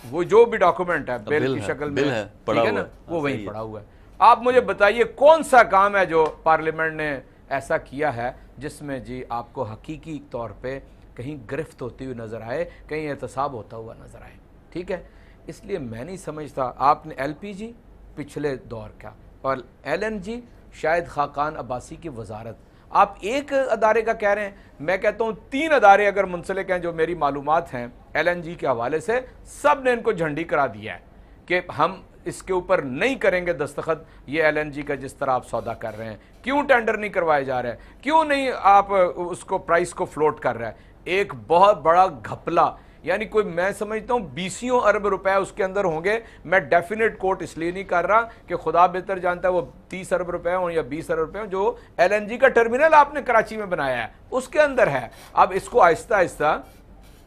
وہ جو بھی ڈاکومنٹ ہے بل کی شکل میں ٹھیک ہے نا وہ وہیں پڑا ہوا ہے. آپ مجھے بتائیے کون سا کام ہے جو پارلیمنٹ نے ایسا کیا ہے جس میں جی آپ کو حقیقی طور پہ کہیں گرفت ہوتی ہوئی نظر آئے، کہیں احتساب ہوتا ہوا نظر آئے؟ ٹھیک ہے، اس لیے میں نہیں سمجھتا. آپ نے ایل پی جی پچھلے دور کا اور L N G Shahid Khaqan Abbasi کی وزارت، آپ ایک ادارے کا کہہ رہے ہیں. میں کہتا ہوں 3 ادارے اگر منسلک ہیں جو میری معلومات ہیں ایل این جی کے حوالے سے، سب نے ان کو جھنڈی کرا دیا ہے کہ ہم اس کے اوپر نہیں کریں گے دستخط. یہ ایل این جی کا جس طرح آپ سودا کر رہے ہیں، کیوں ٹینڈر نہیں کروائے جا رہے ہیں؟ کیوں نہیں آپ اس کو پرائس کو فلوٹ کر رہے ہیں؟ ایک بہت بڑا گھپلا، یعنی کوئی میں سمجھتا ہوں 20 ارب روپے اس کے اندر ہوں گے. میں ڈیفینیٹ کوٹ اس لیے نہیں کر رہا کہ خدا بہتر جانتا ہے وہ 30 ارب روپے ہوں یا 20 ارب روپے ہوں. جو ایل این جی کا ٹرمینل آپ نے کراچی میں بنایا ہے اس کے اندر ہے. اب اس کو آہستہ آہستہ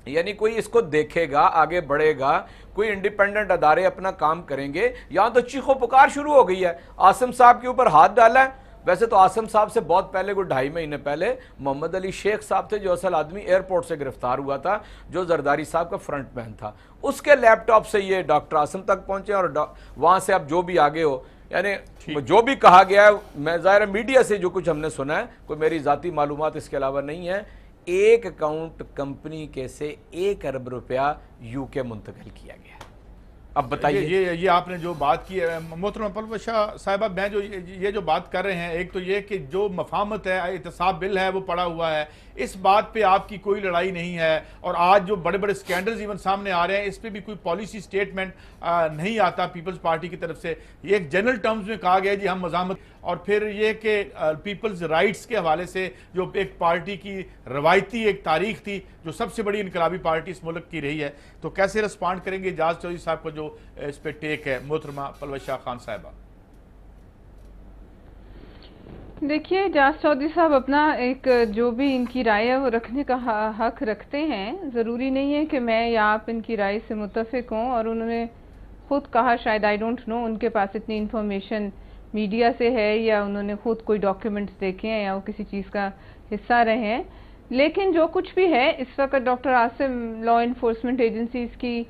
یعنی کوئی اس کو دیکھے گا، آگے بڑھے گا، کوئی انڈیپینڈنٹ ادارے اپنا کام کریں گے. یہاں تو چیخو پکار شروع ہو گئی ہے. عاصم صاحب کے اوپر ہاتھ ڈالا ہے. ویسے تو عاصم صاحب سے بہت پہلے کوئی 2.5 مہینے پہلے محمد علی شیخ صاحب تھے جو اصل آدمی ایئرپورٹ سے گرفتار ہوا تھا، جو زرداری صاحب کا فرنٹ مین تھا. اس کے لیپ ٹاپ سے یہ ڈاکٹر عاصم تک پہنچے اور وہاں سے اب جو بھی آگے ہو یعنی جو بھی کہا گیا ہے، میں ظاہر میڈیا سے جو کچھ ہم نے سنا ہے، کوئی میری ذاتی معلومات اس کے علاوہ نہیں ہے. ایک اکاؤنٹ کمپنی کے سے 1 ارب روپیہ یو کے منتقل کیا گیا. اب بتائیے یہ آپ نے جو بات کی ہے محترمہ پلوشہ صاحبہ، میں جو یہ جو بات کر رہے ہیں، ایک تو یہ کہ جو مفاہمت ہے، احتساب بل ہے وہ پڑا ہوا ہے، اس بات پہ آپ کی کوئی لڑائی نہیں ہے. اور آج جو بڑے بڑے سکینڈلز ایون سامنے آ رہے ہیں، اس پہ بھی کوئی پالیسی سٹیٹمنٹ نہیں آتا پیپلز پارٹی کی طرف سے. یہ ایک جنرل ٹرمز میں کہا گیا جی ہم مزاحمت، اور پھر یہ کہ پیپلز رائٹس کے حوالے سے جو ایک پارٹی کی روایتی ایک تاریخ تھی، جو سب سے بڑی انقلابی پارٹی اس ملک کی رہی ہے، تو کیسے رسپانڈ کریں گے اعجاز چودھری صاحب کو جو اس پہ ٹیک ہے؟ محترمہ پلوشہ خان صاحبہ. دیکھیے اعجاز چودھری صاحب اپنا ایک جو بھی ان کی رائے ہے وہ رکھنے کا حق رکھتے ہیں. ضروری نہیں ہے کہ میں یا آپ ان کی رائے سے متفق ہوں. اور انہوں نے خود کہا، شاید آئی ڈونٹ نو ان کے پاس اتنی انفارمیشن میڈیا سے ہے یا انہوں نے خود کوئی ڈاکیومنٹس دیکھے ہیں یا وہ کسی چیز کا حصہ رہے ہیں. لیکن جو کچھ بھی ہے اس وقت doctor Asim law enforcement agencies کی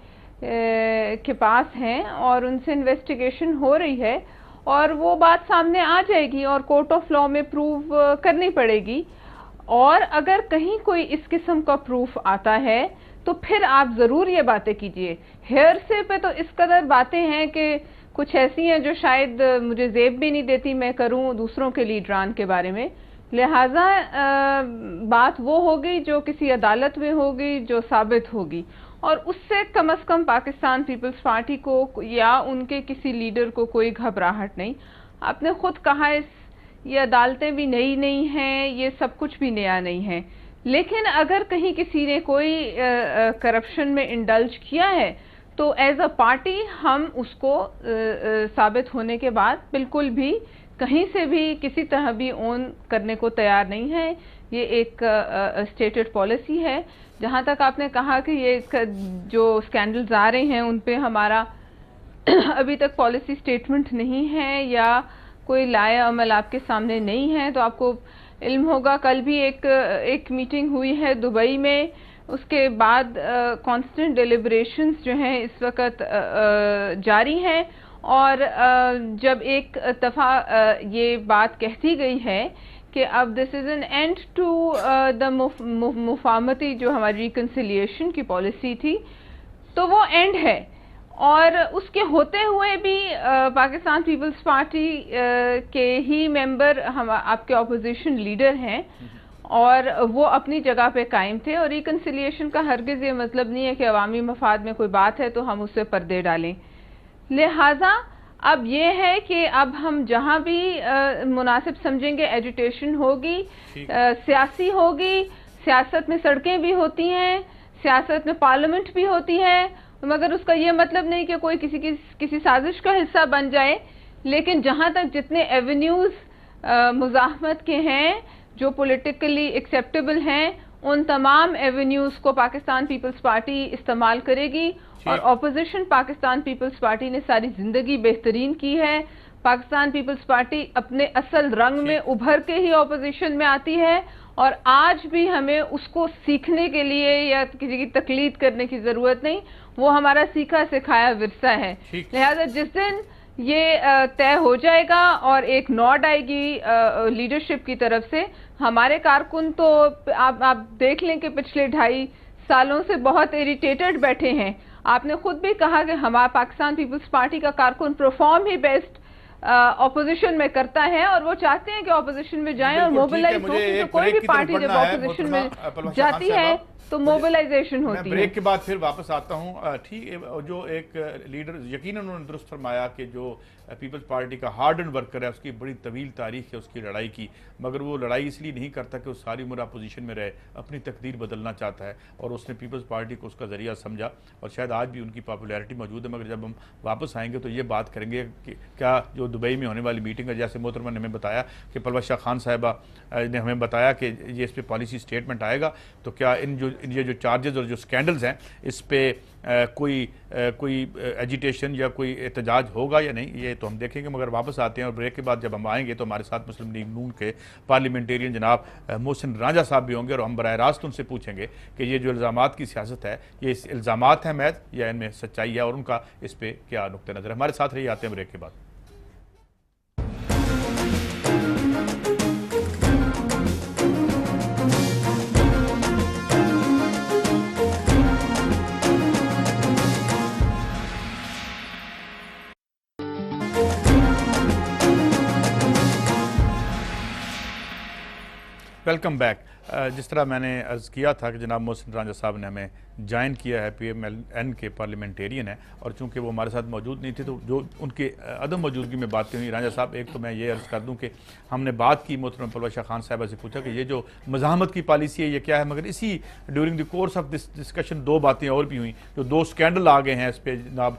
کے پاس ہیں اور ان سے انویسٹیگیشن ہو رہی ہے، اور وہ بات سامنے آ جائے گی اور کورٹ آف لا میں پروو کرنی پڑے گی. اور اگر کہیں کوئی اس قسم کا پروف آتا ہے تو پھر آپ ضرور یہ باتیں کیجئے. ہیئرسے پہ تو اس قدر باتیں ہیں کہ کچھ ایسی ہیں جو شاید مجھے زیب بھی نہیں دیتی میں کروں دوسروں کے لیڈران کے بارے میں. لہٰذا بات وہ ہوگی جو کسی عدالت میں ہوگی، جو ثابت ہوگی، اور اس سے کم از کم پاکستان پیپلز پارٹی کو یا ان کے کسی لیڈر کو کوئی گھبراہٹ نہیں. آپ نے خود کہا یہ عدالتیں بھی نئی نہیں ہیں، یہ سب کچھ بھی نیا نہیں ہے. لیکن اگر کہیں کسی نے کوئی کرپشن میں انڈلج کیا ہے تو ایز اے پارٹی ہم اس کو ثابت ہونے کے بعد بالکل بھی کہیں سے بھی کسی طرح بھی اون کرنے کو تیار نہیں ہے. یہ ایک اسٹیٹڈ پالیسی ہے. جہاں تک آپ نے کہا کہ یہ جو اسکینڈلز آ رہے ہیں ان پہ ہمارا ابھی تک پالیسی اسٹیٹمنٹ نہیں ہے یا کوئی لائحہ عمل آپ کے سامنے نہیں ہے، تو آپ کو علم ہوگا کل بھی ایک میٹنگ ہوئی ہے دبئی میں. اس کے بعد کانسٹنٹ ڈیلیبریشنز جو ہیں اس وقت جاری ہیں. اور جب ایک دفعہ یہ بات کہتی گئی ہے کہ اب this is an end to the مفاہمتی جو ہماری ریکنسیلیشن کی پالیسی تھی، تو وہ اینڈ ہے. اور اس کے ہوتے ہوئے بھی پاکستان پیپلز پارٹی کے ہی ممبر آپ کے اپوزیشن لیڈر ہیں اور وہ اپنی جگہ پہ قائم تھے. اور ریکنسیلیشن کا ہرگز یہ مطلب نہیں ہے کہ عوامی مفاد میں کوئی بات ہے تو ہم اس سے پردے ڈالیں. لہٰذا اب یہ ہے کہ اب ہم جہاں بھی مناسب سمجھیں گے ایجوٹیشن ہوگی، سیاسی ہوگی. سیاست میں سڑکیں بھی ہوتی ہیں، سیاست میں پارلیمنٹ بھی ہوتی ہے، مگر اس کا یہ مطلب نہیں کہ کوئی کسی سازش کا حصہ بن جائے، لیکن جہاں تک جتنے ایونیوز مزاحمت کے ہیں جو پولیٹیکلی ایکسیپٹیبل ہیں، ان تمام ایونیوز کو پاکستان پیپلز پارٹی استعمال کرے گی، اور اپوزیشن پاکستان پیپلز پارٹی نے ساری زندگی بہترین کی ہے۔ پاکستان پیپلز پارٹی اپنے اصل رنگ میں ابھر کے ہی اپوزیشن میں آتی ہے، اور آج بھی ہمیں اس کو سیکھنے کے لیے یا کسی کی تقلید کرنے کی ضرورت نہیں، وہ ہمارا سیکھا سکھایا ورثہ ہے۔ لہذا جس دن یہ طے ہو جائے گا اور ایک نوڈ آئے گی لیڈرشپ کی طرف سے، ہمارے کارکن تو آپ دیکھ لیں کہ پچھلے 2.5 سالوں سے بہت اریٹیٹڈ بیٹھے ہیں۔ آپ نے خود بھی کہا کہ ہمارا پاکستان پیپلز پارٹی کا کارکن پرفارم ہی بیسٹ اپوزیشن میں کرتا ہے، اور وہ چاہتے ہیں کہ اپوزیشن میں جائیں اور موبلائز ہو، کیونکہ کوئی بھی پارٹی جب اپوزیشن میں جاتی ہے تو موبلائزیشن ہوتی ہے۔ میں بریک کے بعد پھر واپس آتا ہوں۔ ٹھیک، جو ایک لیڈر یقیناً انہوں نے درست فرمایا کہ جو پیپلز پارٹی کا ہارڈ اینڈ ورکر ہے، اس کی بڑی طویل تاریخ ہے اس کی لڑائی کی، مگر وہ لڑائی اس لیے نہیں کرتا کہ وہ ساری عمر اپوزیشن میں رہے، اپنی تقدیر بدلنا چاہتا ہے، اور اس نے پیپلز پارٹی کو اس کا ذریعہ سمجھا، اور شاید آج بھی ان کی پاپولیرٹی موجود ہے۔ مگر جب ہم واپس آئیں گے تو یہ بات کریں گے کہ کیا جو دبئی میں ہونے والی میٹنگ ہے، جیسے محترمہ نے ہمیں بتایا کہ پروز شاہ خان صاحبہ نے ہمیں بتایا کہ یہ اس پہ پالیسی سٹیٹمنٹ آئے گا، تو کیا یہ جو چارجز اور جو سکینڈلز ہیں اس پہ کوئی ایجیٹیشن یا کوئی احتجاج ہوگا یا نہیں، یہ تو ہم دیکھیں گے۔ مگر واپس آتے ہیں، اور بریک کے بعد جب ہم آئیں گے تو ہمارے ساتھ مسلم لیگ نون کے پارلیمنٹیرین جناب محسن رانجھا صاحب بھی ہوں گے، اور ہم براہ راست ان سے پوچھیں گے کہ یہ جو الزامات کی سیاست ہے، یہ الزامات ہیں محض یا ان میں سچائی ہے، اور ان کا اس پہ کیا نقطہ نظر ہے۔ ہمارے ساتھ رہیے، آتے ہیں بریک کے بعد۔ Welcome back. جس طرح میں نے عرض کیا تھا کہ جناب محسن رانجھا صاحب نے ہمیں جوائن کیا ہے، پی ایم ایل این کے پارلیمنٹیرین ہیں، اور چونکہ وہ ہمارے ساتھ موجود نہیں تھے تو جو ان کے عدم موجودگی میں باتیں ہوئی۔ رانجھا صاحب، ایک تو میں یہ عرض کر دوں کہ ہم نے بات کی، محترم پروز شاہ خان صاحبہ سے پوچھا کہ یہ جو مزاحمت کی پالیسی ہے یہ کیا ہے، مگر اسی during the course of this discussion 2 باتیں اور بھی ہوئیں، جو 2 سکینڈل آ گئے ہیں اس پہ۔ جناب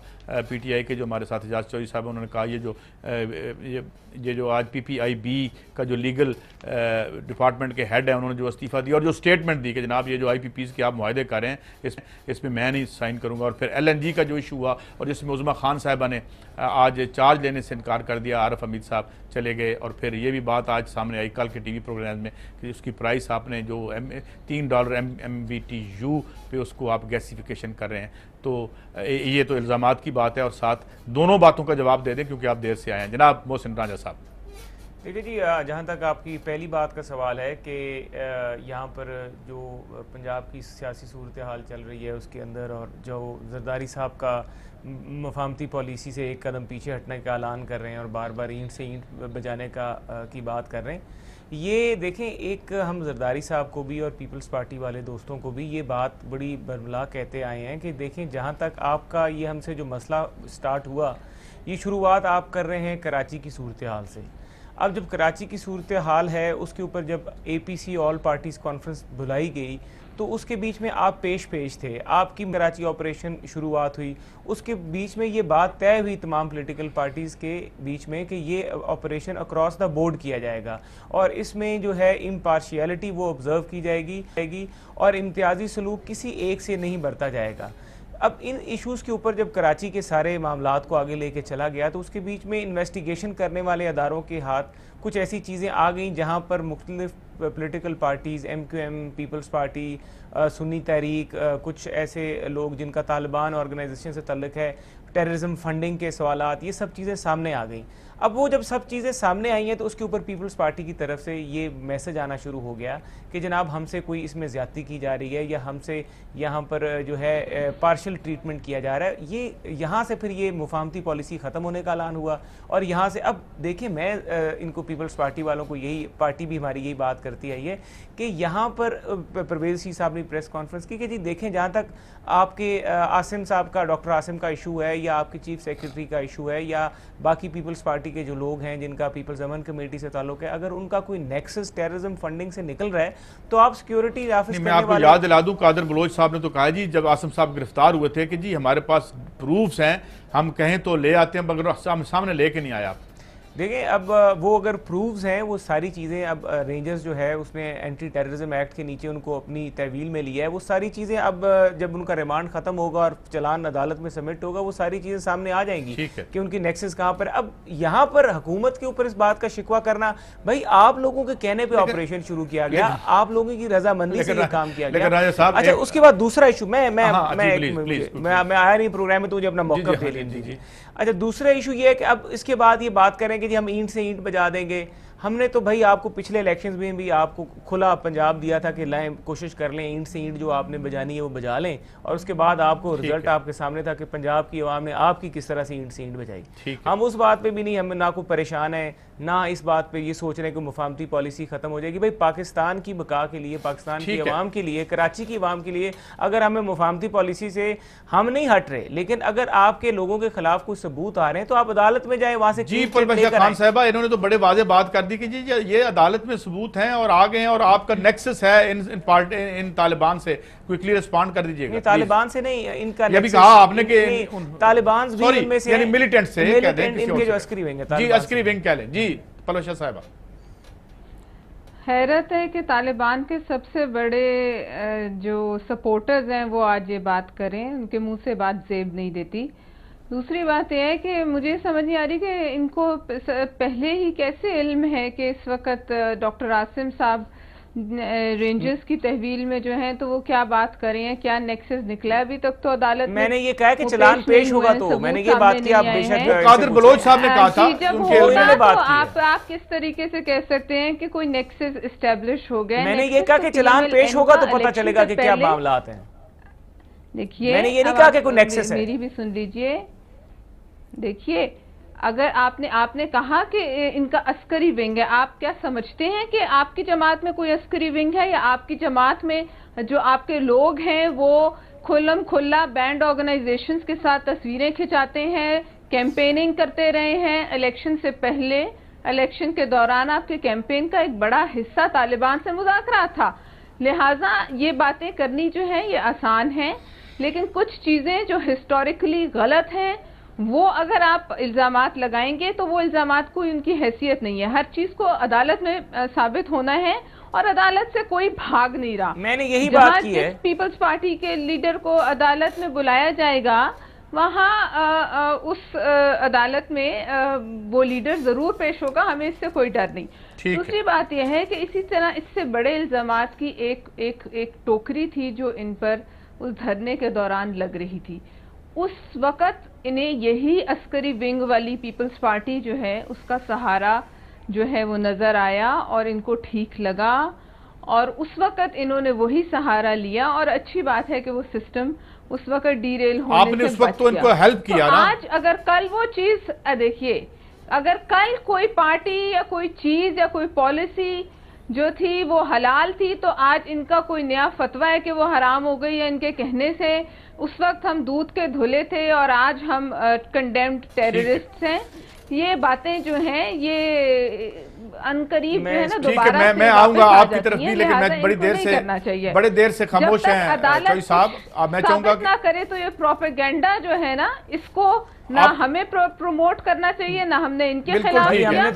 پی ٹی آئی کے جو ہمارے ساتھ اعجاز چودھری صاحب، انہوں نے کہا یہ جو آج پی پی آئی بی کا جو لیگل ڈپارٹمنٹ کے ہیڈ ہیں، انہوں نے جو استعفیٰ دیا اور جو اسٹیٹمنٹ دی کہ جناب یہ جو آئی پی پیز کے آپ معاہدے کر رہے ہیں اس میں میں نہیں سائن کروں گا، اور پھر ایل این جی کا جو ایشو ہوا، اور جس میں عظمیٰ خان صاحبہ نے آج چارج لینے سے انکار کر دیا، عارف حمید صاحب چلے گئے، اور پھر یہ بھی بات آج سامنے آئی کل کے ٹی وی پروگرام میں کہ اس کی پرائس آپ نے جو $3 MMBTU پہ اس کو آپ گیسیفیکیشن کر رہے ہیں۔ تو یہ تو الزامات کی بات ہے، اور ساتھ دونوں باتوں کا جواب دے دیں کیونکہ آپ دیر سے آئے ہیں۔ جناب محسن رانجھا صاحب۔ دیکھیے جی، جہاں تک آپ کی پہلی بات کا سوال ہے کہ یہاں پر جو پنجاب کی سیاسی صورتحال چل رہی ہے اس کے اندر، اور جو زرداری صاحب کا مفاہمتی پالیسی سے ایک قدم پیچھے ہٹنے کا اعلان کر رہے ہیں اور بار بار اینٹ سے اینٹ بجانے کی بات کر رہے ہیں، یہ دیکھیں ایک ہم زرداری صاحب کو بھی اور پیپلز پارٹی والے دوستوں کو بھی یہ بات بڑی برملا کہتے آئے ہیں کہ دیکھیں جہاں تک آپ کا یہ ہم سے جو مسئلہ سٹارٹ ہوا، یہ شروعات آپ کر رہے ہیں کراچی کی صورتحال سے۔ اب جب کراچی کی صورتحال ہے، اس کے اوپر جب اے پی سی آل پارٹیز کانفرنس بلائی گئی تو اس کے بیچ میں آپ پیش تھے، آپ کی کراچی آپریشن شروعات ہوئی، اس کے بیچ میں یہ بات طے ہوئی تمام پولیٹیکل پارٹیز کے بیچ میں کہ یہ آپریشن اکراس دا بورڈ کیا جائے گا، اور اس میں جو ہے امپارشیلٹی وہ آبزرو کی جائے گی اور امتیازی سلوک کسی ایک سے نہیں برتا جائے گا۔ اب ان ایشوز کے اوپر جب کراچی کے سارے معاملات کو آگے لے کے چلا گیا تو اس کے بیچ میں انویسٹیگیشن کرنے والے اداروں کے ہاتھ کچھ ایسی چیزیں آ گئیں جہاں پر مختلف political parties, MQM، Peoples Party, Sunni Tehreek, کچھ ایسے لوگ جن کا طالبان آرگنائزیشن سے تعلق ہے، ٹیررزم فنڈنگ کے سوالات، یہ سب چیزیں سامنے آ گئیں۔ اب وہ جب سب چیزیں سامنے آئی ہیں تو اس کے اوپر پیپلز پارٹی کی طرف سے یہ میسج آنا شروع ہو گیا کہ جناب ہم سے کوئی اس میں زیادتی کی جا رہی ہے یا ہم سے یہاں پر جو ہے پارشل ٹریٹمنٹ کیا جا رہا ہے۔ یہ یہاں سے پھر یہ مفاہمتی پالیسی ختم ہونے کا اعلان ہوا، اور یہاں سے اب دیکھیں میں ان کو پیپلز پارٹی والوں کو یہی، پارٹی بھی ہماری یہی بات کرتی ہے کہ یہاں پر پرویز شاہ صاحب نے پریس کانفرنس کی کہ جی دیکھیں جہاں تک آپ کے عاصم صاحب کا، ڈاکٹر عاصم کا ایشو ہے، یا آپ کے چیف سیکرٹری کا ایشو ہے، یا باقی پیپلز پارٹی پارٹی کے جو لوگ ہیں جن کا پیپلز امن کمیٹی سے تعلق ہے، اگر ان کا کوئی نیکسس ٹیررزم فنڈنگ سے نکل رہا ہے تو آپ سیکیورٹی آفس میں آپ کو یاد دلا دوں، قادر بلوچ صاحب نے تو کہا جی جب عاصم صاحب گرفتار ہوئے تھے کہ جی ہمارے پاس پروفز ہیں، ہم کہیں تو لے آتے ہیں، مگر سامنے لے کے نہیں آیا. دیکھیں اب وہ اگر پروفز ہیں وہ ساری چیزیں، اب رینجرز جو ہے اس نے اینٹی ٹیررزم ایکٹ کے نیچے ان کو اپنی تحویل میں لیا ہے، وہ ساری چیزیں اب جب ان کا ریمانڈ ختم ہوگا اور چلان عدالت میں سبمٹ ہوگا وہ ساری چیزیں سامنے آ جائیں گی کہ ان کی نیکسس کہاں پر. اب یہاں پر حکومت کے اوپر اس بات کا شکوہ کرنا، بھائی آپ لوگوں کے کہنے پہ آپریشن شروع کیا گیا، آپ لوگوں کی رضامندی سے یہ کام کیا گیا. اچھا اس کے بعد دوسرا ایشو، میں آیا نہیں پروگرام میں تو مجھے اپنا موقف دے لیجیے. اچھا دوسرا ایشو یہ ہے کہ اب اس کے بعد یہ بات کریں کہ جی ہم اینٹ سے اینٹ بجا دیں گے. ہم نے تو بھائی آپ کو پچھلے الیکشنز میں بھی آپ کو کھلا پنجاب دیا تھا کہ لائیں کوشش کر لیں، اینٹ سے اینٹ جو آپ نے بجانی ہے وہ بجا لیں، اور اس کے بعد آپ کو رزلٹ آپ کے سامنے تھا کہ پنجاب کی عوام نے آپ کی کس طرح سے اینٹ بجائی. ہم اس بات پہ بھی نہیں، ہم نہ کوئی پریشان ہیں، نہ اس بات پہ یہ سوچ رہے ہیں کہ مفاہمتی پالیسی ختم ہو جائے گی. بھائی پاکستان کی بقا کے لیے، پاکستان کی عوام کے لیے، کراچی کی عوام کے لیے اگر ہمیں مفاہمتی پالیسی سے ہم نہیں ہٹ رہے، لیکن اگر آپ کے لوگوں کے خلاف کوئی ثبوت آ رہے ہیں تو آپ عدالت میں جائیں، وہاں سے جی پروفیسر خان صاحبہ انہوں نے تو بڑے واضح بات کر دی کہ جی یہ عدالت میں ثبوت ہیں اور آ گئے ہیں اور آپ کا نیکسس ہے ان طالبان سے، کوئکلی رسپانڈ کر دیجئے گا. طالبان سے نہیں، ان کا یہ بھی کہا آپ نے کہ طالبان بھی ان میں سے یعنی ملیٹنٹ سے کہتے ہیں، ان کے جو عسکری ونگ ہے، جی عسکری ونگ کہہ لیں. جی پلوشا صاحبہ حیرت ہے کہ طالبان کے سب سے بڑے جو سپورٹرز ہیں وہ آج یہ بات کریں، ان کے منہ سے بات زیب نہیں دیتی. دوسری بات یہ ہے کہ مجھے سمجھ نہیں آ رہی کہ ان کو پہلے ہی کیسے علم ہے کہ اس وقت ڈاکٹر عاصم صاحب رینجرز کی تحویل میں جو ہیں تو وہ کیا بات کر رہے ہیں، کیا نیکسس نکلا ہے. ابھی تک تو عدالت میں نے یہ کہا کہ چلان پیش ہوگا، تو میں نے یہ بات کی، آپ بے شک قادر بلوچ صاحب نے کہا تھا جب ہوگا تو آپ کس طریقے سے کہہ سکتے ہیں کہ کوئی نیکسس اسٹیبلش ہو گئے. میں نے یہ کہا کہ چلان پیش ہوگا تو پتہ چلے گا کہ کیا معاملات ہیں. دیکھیے میں نے یہ نہیں کہا کہ کوئی نیکسس ہے. میری بھی سن لیجئے. دیکھیے اگر آپ نے کہا کہ ان کا عسکری ونگ ہے، آپ کیا سمجھتے ہیں کہ آپ کی جماعت میں کوئی عسکری ونگ ہے، یا آپ کی جماعت میں جو آپ کے لوگ ہیں وہ کھلم کھلا بینڈ آرگنائزیشنز کے ساتھ تصویریں کھچاتے ہیں، کیمپیننگ کرتے رہے ہیں الیکشن سے پہلے، الیکشن کے دوران آپ کے کیمپین کا ایک بڑا حصہ طالبان سے مذاکرات تھا. لہٰذا یہ باتیں کرنی جو ہیں یہ آسان ہیں، لیکن کچھ چیزیں جو ہسٹوریکلی غلط ہیں وہ اگر آپ الزامات لگائیں گے تو وہ الزامات کوئی ان کی حیثیت نہیں ہے. ہر چیز کو عدالت میں ثابت ہونا ہے اور عدالت سے کوئی بھاگ نہیں رہا. میں نے یہی بات کی ہے، پیپلز پارٹی کے لیڈر کو عدالت میں بلایا جائے گا، وہاں اس عدالت میں وہ لیڈر ضرور پیش ہوگا، ہمیں اس سے کوئی ڈر نہیں. دوسری بات یہ ہے کہ اسی طرح اس سے بڑے الزامات کی ایک ٹوکری تھی جو ان پر اس دھرنے کے دوران لگ رہی تھی. اس وقت انہیں یہی عسکری ونگ والی پیپلز پارٹی جو ہے اس کا سہارا جو ہے وہ نظر آیا اور ان کو ٹھیک لگا، اور اس وقت انہوں نے وہی سہارا لیا، اور اچھی بات ہے کہ وہ سسٹم اس وقت ڈی ریل ہونے سے آپ نے اس وقت تو ان کو ہیلپ کیا نا. آج اگر کل وہ چیز دیکھیے، اگر کل کوئی پارٹی یا کوئی چیز یا کوئی پالیسی جو تھی وہ حلال تھی تو آج ان کا کوئی نیا فتویٰ ہے کہ وہ حرام ہو گئی، یا ان کے کہنے سے اس وقت ہم دودھ کے دھلے تھے اور آج ہم کنڈیمڈ ٹیررسٹ ہیں. یہ باتیں جو ہیں یہ انقریب جو ہے نا دوبارہ میں آؤں گا آپ کی طرف بھی، لیکن میں بڑی دیر سے خاموش ہیں چوئی صاحب. میں چاہوں گا نہ کرے تو یہ پروپیگنڈا جو ہے نا اس کو نہ ہمیں پروموٹ کرنا چاہیے، نہ ہم نے ان کے خلاف. ٹھیک ہے آپ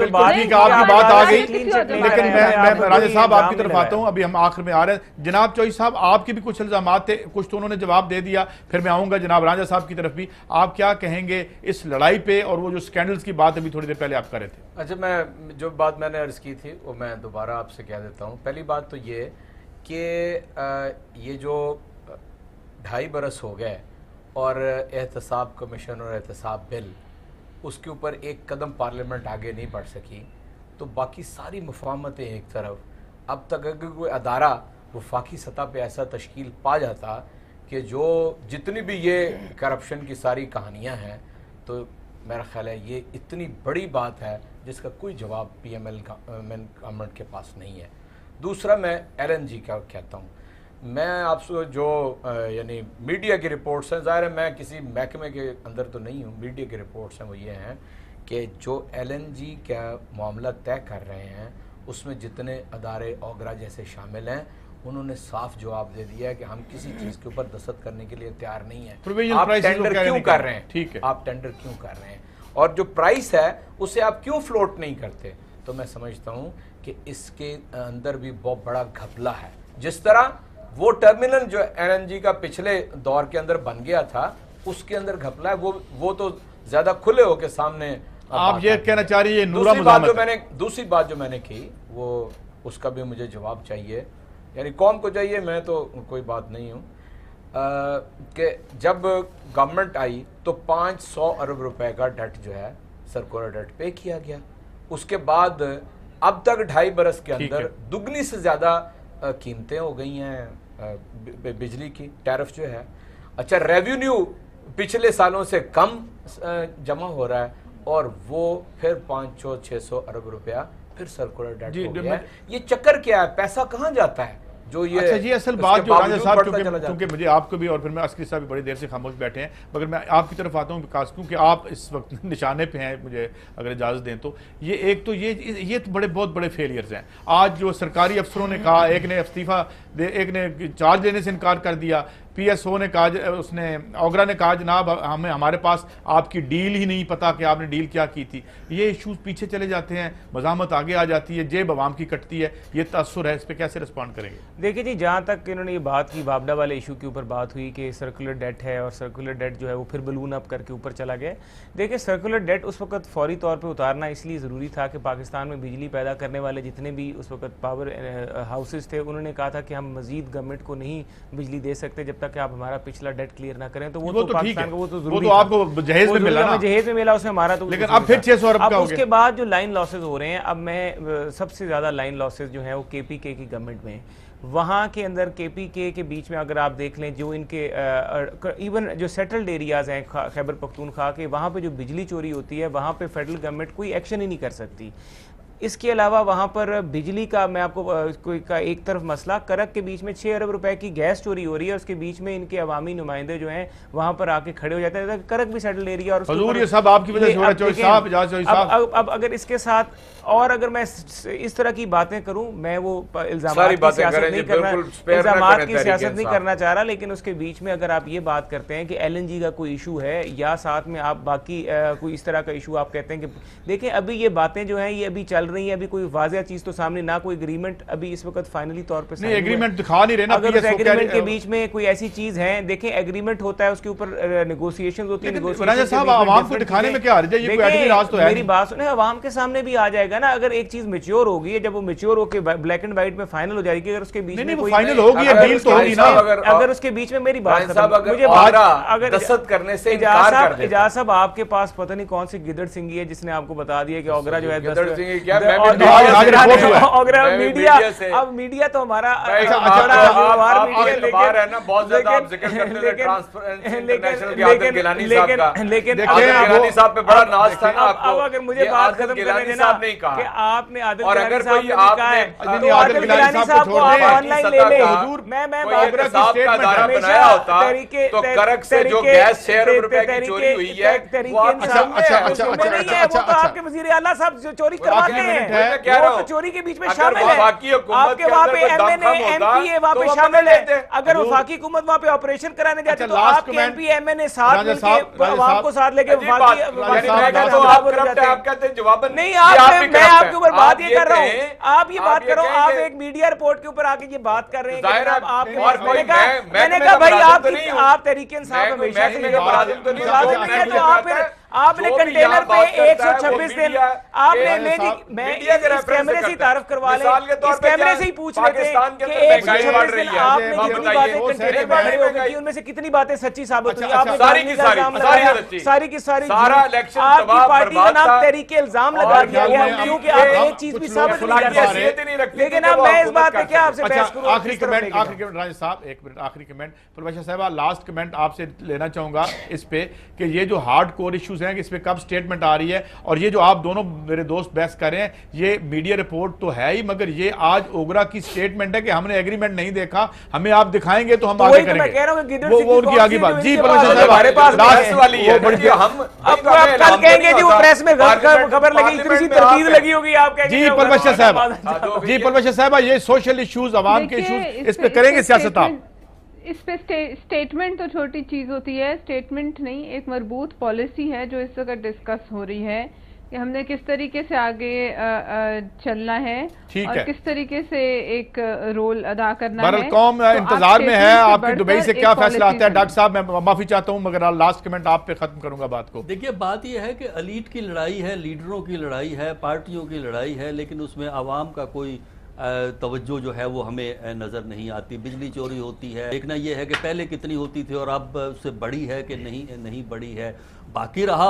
کی بات آ گئی، لیکن میں راجہ صاحب آپ کی طرف آتا ہوں. ابھی ہم آخر میں آ رہے ہیں. جناب چوئی صاحب آپ کے بھی کچھ الزامات تھے، کچھ تو انہوں نے جواب دے دیا، پھر میں آؤں گا جناب راجہ صاحب کی طرف بھی. آپ کیا کہیں گے اس لڑائی پہ اور وہ جو سکینڈلز کی بات ابھی تھوڑی دیر پہلے آپ کر رہے تھے؟ اچھا میں جو بات میں نے عرض کی تھی وہ میں دوبارہ آپ سے کہہ دیتا ہوں. پہلی بات تو یہ کہ یہ جو 2.5 برس ہو گئے اور احتساب کمیشن اور احتساب بل اس کے اوپر ایک قدم پارلیمنٹ آگے نہیں بڑھ سکی، تو باقی ساری مفاہمتیں ایک طرف. اب تک اگر کوئی ادارہ وفاقی سطح پہ ایسا تشکیل پا جاتا کہ جو جتنی بھی یہ کرپشن کی ساری کہانیاں ہیں، تو میرا خیال ہے یہ اتنی بڑی بات ہے جس کا کوئی جواب پی ایم ایل گورنمنٹ کے پاس نہیں ہے. دوسرا میں ایل این جی کا کہتا ہوں، میں آپ سے جو یعنی میڈیا کی رپورٹس ہیں، ظاہر ہے میں کسی محکمے کے اندر تو نہیں ہوں، میڈیا کی رپورٹس ہیں وہ یہ ہیں کہ جو LNG کا معاملہ طے کر رہے ہیں اس میں جتنے ادارے اوگرا جیسے شامل ہیں انہوں نے صاف جواب دے دیا ہے کہ ہم کسی چیز کے اوپر دستخط کرنے کے لیے تیار نہیں ہیں. آپ ٹینڈر کیوں کر رہے ہیں؟ ٹھیک ہے, آپ ٹینڈر کیوں کر رہے ہیں اور جو پرائس ہے اسے آپ کیوں فلوٹ نہیں کرتے؟ تو میں سمجھتا ہوں کہ اس کے اندر بھی بہت بڑا گھپلا ہے. جس طرح وہ ٹرمینل جو LNG کا پچھلے دور کے اندر بن گیا تھا اس کے اندر گھپلا ہے, وہ تو زیادہ کھلے ہو کے سامنے. آپ یہ کہنا چاہ رہی ہے دوسری بات جو میں نے کی وہ اس کا بھی مجھے جواب چاہیے, یعنی قوم کو چاہیے, میں تو کوئی بات نہیں ہوں, کہ جب گورنمنٹ آئی تو 500 ارب روپے کا ڈیٹ جو ہے سرکولر ڈیٹ پے کیا گیا. اس کے بعد اب تک 2.5 برس کے اندر دگنی سے زیادہ قیمتیں ہو گئی ہیں بجلی کی, ٹیرف جو ہے. اچھا, ریونیو پچھلے سالوں سے کم جمع ہو رہا ہے اور وہ پھر 500-600 ارب روپیہ پھر سرکولر ڈیٹ ہو گیا ہے. یہ چکر کیا ہے؟ پیسہ کہاں جاتا ہے؟ جو یہ اچھا جی, اصل بات جو راجہ صاحب, کیونکہ مجھے آپ کو بھی اور پھر میں عسکری صاحب بھی بڑی دیر سے خاموش بیٹھے ہیں, مگر میں آپ کی طرف آتا ہوں کیونکہ آپ اس وقت نشانے پہ ہیں, مجھے اگر اجازت دیں تو یہ ایک تو یہ بہت بڑے فیلیئرز ہیں. آج جو سرکاری افسروں نے کہا, ایک نے استعفیٰ ایک نے چارج لینے سے انکار کر دیا, PSO نے کہا, اس نے اوگرا نے کہا جناب ہمارے پاس آپ کی ڈیل ہی نہیں پتا کہ آپ نے ڈیل کیا کی تھی. یہ ایشوز پیچھے چلے جاتے ہیں, مزاحمت آگے آ جاتی ہے, جیب عوام کی کٹتی ہے, یہ تاثر ہے, اس پہ کیسے رسپونڈ کریں گے؟ دیکھیں جی, جہاں تک انہوں نے یہ بات کی بابڈا والے ایشو کے اوپر بات ہوئی کہ سرکولر ڈیٹ ہے اور سرکولر ڈیٹ جو ہے وہ پھر بلون اپ کر کے اوپر چلا گیا. دیکھیں سرکولر ڈیٹ اس وقت فوری طور پہ اتارنا اس لیے ضروری تھا کہ پاکستان میں بجلی پیدا کرنے والے جتنے بھی اس وقت پاور ہاؤسز تھے انہوں نے کہا تھا کہ ہم مزید گورنمنٹ کو نہیں بجلی دے سکتے جب تک کہ آپ ہمارا پچھلا ڈیٹ کلیئر نہ کریں. تو وہ تو پاکستان کو وہ تو ضروری, وہ تو آپ کو جہیز میں ملا نا, جہیز میں ملا, اس میں ہمارا تو, لیکن اب پھر 600 ارب کا ہو گیا. اب اس کے بعد جو لائن لاسز ہو رہے ہیں, اب میں سب سے زیادہ لائن لاسز جو ہیں وہ KPK کی گورنمنٹ میں, وہاں کے اندر KPK کے بیچ میں اگر آپ دیکھ لیں جو ان کے ایون جو سیٹلڈ ایریاز ہیں خیبر پختونخوا کے, وہاں پہ جو بجلی چوری ہوتی ہے وہاں پہ فیڈرل گورنمنٹ کوئی ایکشن ہی نہیں کر سکتی. اس کے علاوہ وہاں پر بجلی کا میں آپ کو ایک طرف مسئلہ, کرک کے بیچ میں 6 ارب روپے کی گیس چوری ہو رہی ہے, اس کے بیچ میں ان کے عوامی نمائندے جو ہیں وہاں پر آ کے کھڑے ہو جاتے ہیں. کرک بھی سیٹل ایریا, اور حضور یہ سب آپ کی وجہ سے ہو رہا ہے. اب اگر اس کے ساتھ اور اگر میں اس طرح کی باتیں کروں, میں وہ الزامات کی سیاست نہیں کرنا چاہ رہا, لیکن اس کے بیچ میں اگر آپ یہ بات کرتے ہیں کہ LNG کا کوئی ایشو ہے یا ساتھ میں آپ باقی کوئی اس طرح کا ایشو آپ کہتے ہیں کہ دیکھیں ابھی یہ باتیں جو ہیں یہ ابھی چل رہی ہیں, ابھی کوئی واضح چیز تو سامنے نہ, کوئی اگریمنٹ ابھی اس وقت فائنلی طور پہ نہیں, ایگریمنٹ دکھا نہیں رہے نا. اگر اس ایگریمنٹ کے بیچ میں کوئی ایسی چیز ہے, دیکھیں ایگریمنٹ ہوتا ہے اس کے اوپر نیگوسیشنز ہوتی ہیں, راجہ صاحب عوام کو دکھانے میں کیا حرج ہے, یہ کوئی ایڈمی راز تو ہے. میری بات سنیں, عوام کے سامنے بھی آ جائے گا نا. اگر ایک چیز میچور ہوگی, جب وہ میچور ہو کے بلیک اینڈ وائٹ میں فائنل ہو جائے گی, اگر اس کے بیچ میں کوئی فائنل ہوگی, ڈیل تو ہوگی نا. اگر اس کے بیچ میں میری بات مجھے دستخط کرنے سے انکار کر دے, اجاز صاحب آپ کے پاس پتہ نہیں کون سی گدڑ سنگھی ہے جس نے آپ کو بتا دیا کہ اوگرا جو ہے میڈیا, اب میڈیا تو ہمارا اب اگر مجھے بات ختم کرنے دینا کہ آپ نے عادل گیلانی صاحب نے کہا ہے تو عادل گیلانی صاحب کو آپ آن لائن لے لیں. میں بنایا ہوتا تو کرک سے جو گیس 6 ارب روپے کی چوری ہوئی ہے وہ آپ کے وزیر اعلیٰ صاحب جو چوری کرواتے ہیں وہ تو چوری کے بیچ میں شامل ہے. آپ کے وہاں پہ MNA MPA وہاں پہ شامل ہے. اگر وفاقی حکومت وہاں پہ آپریشن کرانے جاتے تو آپ کے MP MNA ساتھ مل کے عوام کو ساتھ لے کے نہیں, میں آپ کے اوپر بات یہ کر رہا ہوں, آپ یہ بات کرو, آپ ایک میڈیا رپورٹ کے اوپر آ کے یہ بات کر رہے ہیں. میں نے کہا بھائی آپ تحریک انصاف ہمیشہ سے ملازم نہیں ہے, تو آپ پھر آپ نے کنٹینر پہ 126 دن آپ نے میں اس کیمرے سے تعارف کروا لیں, اس کیمرے سے ہی پوچھ لیتے ہیں کہ 126 دن آپ نے جتنی باتیں کنٹینر پہ کھڑے ہو گئی تھی ان میں سے کتنی باتیں سچی ثابت ہوئی. آپ نے ساری کی ساری آپ کی پارٹی کا نام تحریک الزام لگا دیا گیا کیونکہ آپ ایک چیز بھی ثابت نہیں کر سکتے. لیکن اب میں اس بات پہ کیا آپ سے بحث کروں. آخری کمنٹ راجہ صاحب, ایک منٹ آخری کمنٹ. پروفیسر صاحبہ لاسٹ کمنٹ آپ سے لینا چاہوں گا اس پہ کہ یہ جو ہارڈ کور ایشوز ہیں کہ اس پہ کب سٹیٹمنٹ آ رہی ہے. اور یہ جو آپ دونوں میرے دوست بحث کر رہے ہیں یہ میڈیا رپورٹ تو ہے ہی, مگر یہ آج اوگرا کی سٹیٹمنٹ ہے کہ ہم نے ایگریمنٹ نہیں دیکھا, ہمیں آپ دکھائیں گے تو ہم آگے کریں گے. وہ ان کی آگے بات. جی پرمیش صاحب لاسٹ والی ہے. اب آپ کل کہیں گے جی وہ پریس میں خبر لگی, اتنی سی تردید لگی ہوگی آپ کہیں گے. جی پرمیش صاحب, جی پرمیش صاحب, یہ سوشل ایشوز, عوام کے ایشوز, اس پہ کریں گے سیاست آپ؟ اس پہ سٹیٹمنٹ تو چھوٹی چیز ہوتی ہے, سٹیٹمنٹ نہیں, ایک مربوط پالیسی ہے جو اس وقت ڈسکس ہو رہی ہے کہ ہم نے کس طریقے سے آگے چلنا ہے اور کس طریقے سے ایک رول ادا کرنا ہے. بہرحال قوم انتظار میں ہے آپ کی دبئی سے کیا فیصلہ آتا ہے. ڈاکٹر صاحب میں معافی چاہتا ہوں مگر لاسٹ کمنٹ آپ پہ ختم کروں گا بات کو. دیکھیے بات یہ ہے کہ ایلیٹ کی لڑائی ہے, لیڈروں کی لڑائی ہے, پارٹیوں کی لڑائی ہے, لیکن اس میں عوام کا کوئی توجہ جو ہے وہ ہمیں نظر نہیں آتی. بجلی چوری ہوتی ہے, دیکھنا یہ ہے کہ پہلے کتنی ہوتی تھی اور اب اس سے بڑی ہے کہ نہیں بڑی ہے. باقی رہا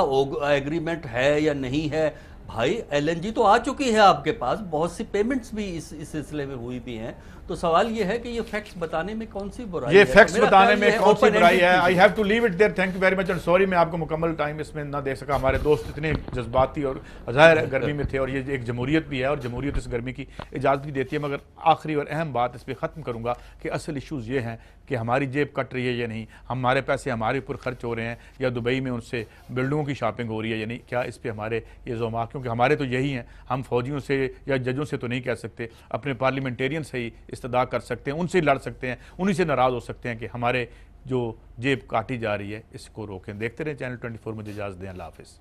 ایگریمنٹ ہے یا نہیں ہے, بھائی ایل این جی تو آ چکی ہے آپ کے پاس, بہت سی پیمنٹس بھی اس سلسلے میں ہوئی بھی ہیں. تو سوال یہ ہے کہ یہ فیکٹس بتانے میں کون سی برائی ہے, یہ فیکٹس بتانے میں کون سی برائی ہے. I have to leave it there. Thank you very much and sorry میں آپ کو مکمل ٹائم اس میں نہ دے سکا. ہمارے دوست اتنے جذباتی اور ظاہر گرمی میں تھے, اور یہ ایک جمہوریت بھی ہے اور جمہوریت اس گرمی کی اجازت بھی دیتی ہے. مگر آخری اور اہم بات اس پہ ختم کروں گا کہ اصل ایشوز یہ ہیں کہ ہماری جیب کٹ رہی ہے یا نہیں, ہمارے پیسے ہمارے اوپر خرچ ہو رہے ہیں یا دبئی میں ان سے بلڈنگوں کی شاپنگ ہو رہی ہے یا نہیں, کیا اس پہ ہمارے یہ زوما, کیونکہ ہمارے تو یہی ہیں, ہم فوجیوں سے یا ججوں سے تو نہیں کہہ سکتے, اپنے پارلیمنٹیرین سے ہی استدعا کر سکتے ہیں, ان سے لڑ سکتے ہیں, انہی سے ناراض ہو سکتے ہیں کہ ہمارے جو جیب کاٹی جا رہی ہے اس کو روکیں. دیکھتے رہیں چینل 24, مجھے اجازت دیں, اللہ حافظ.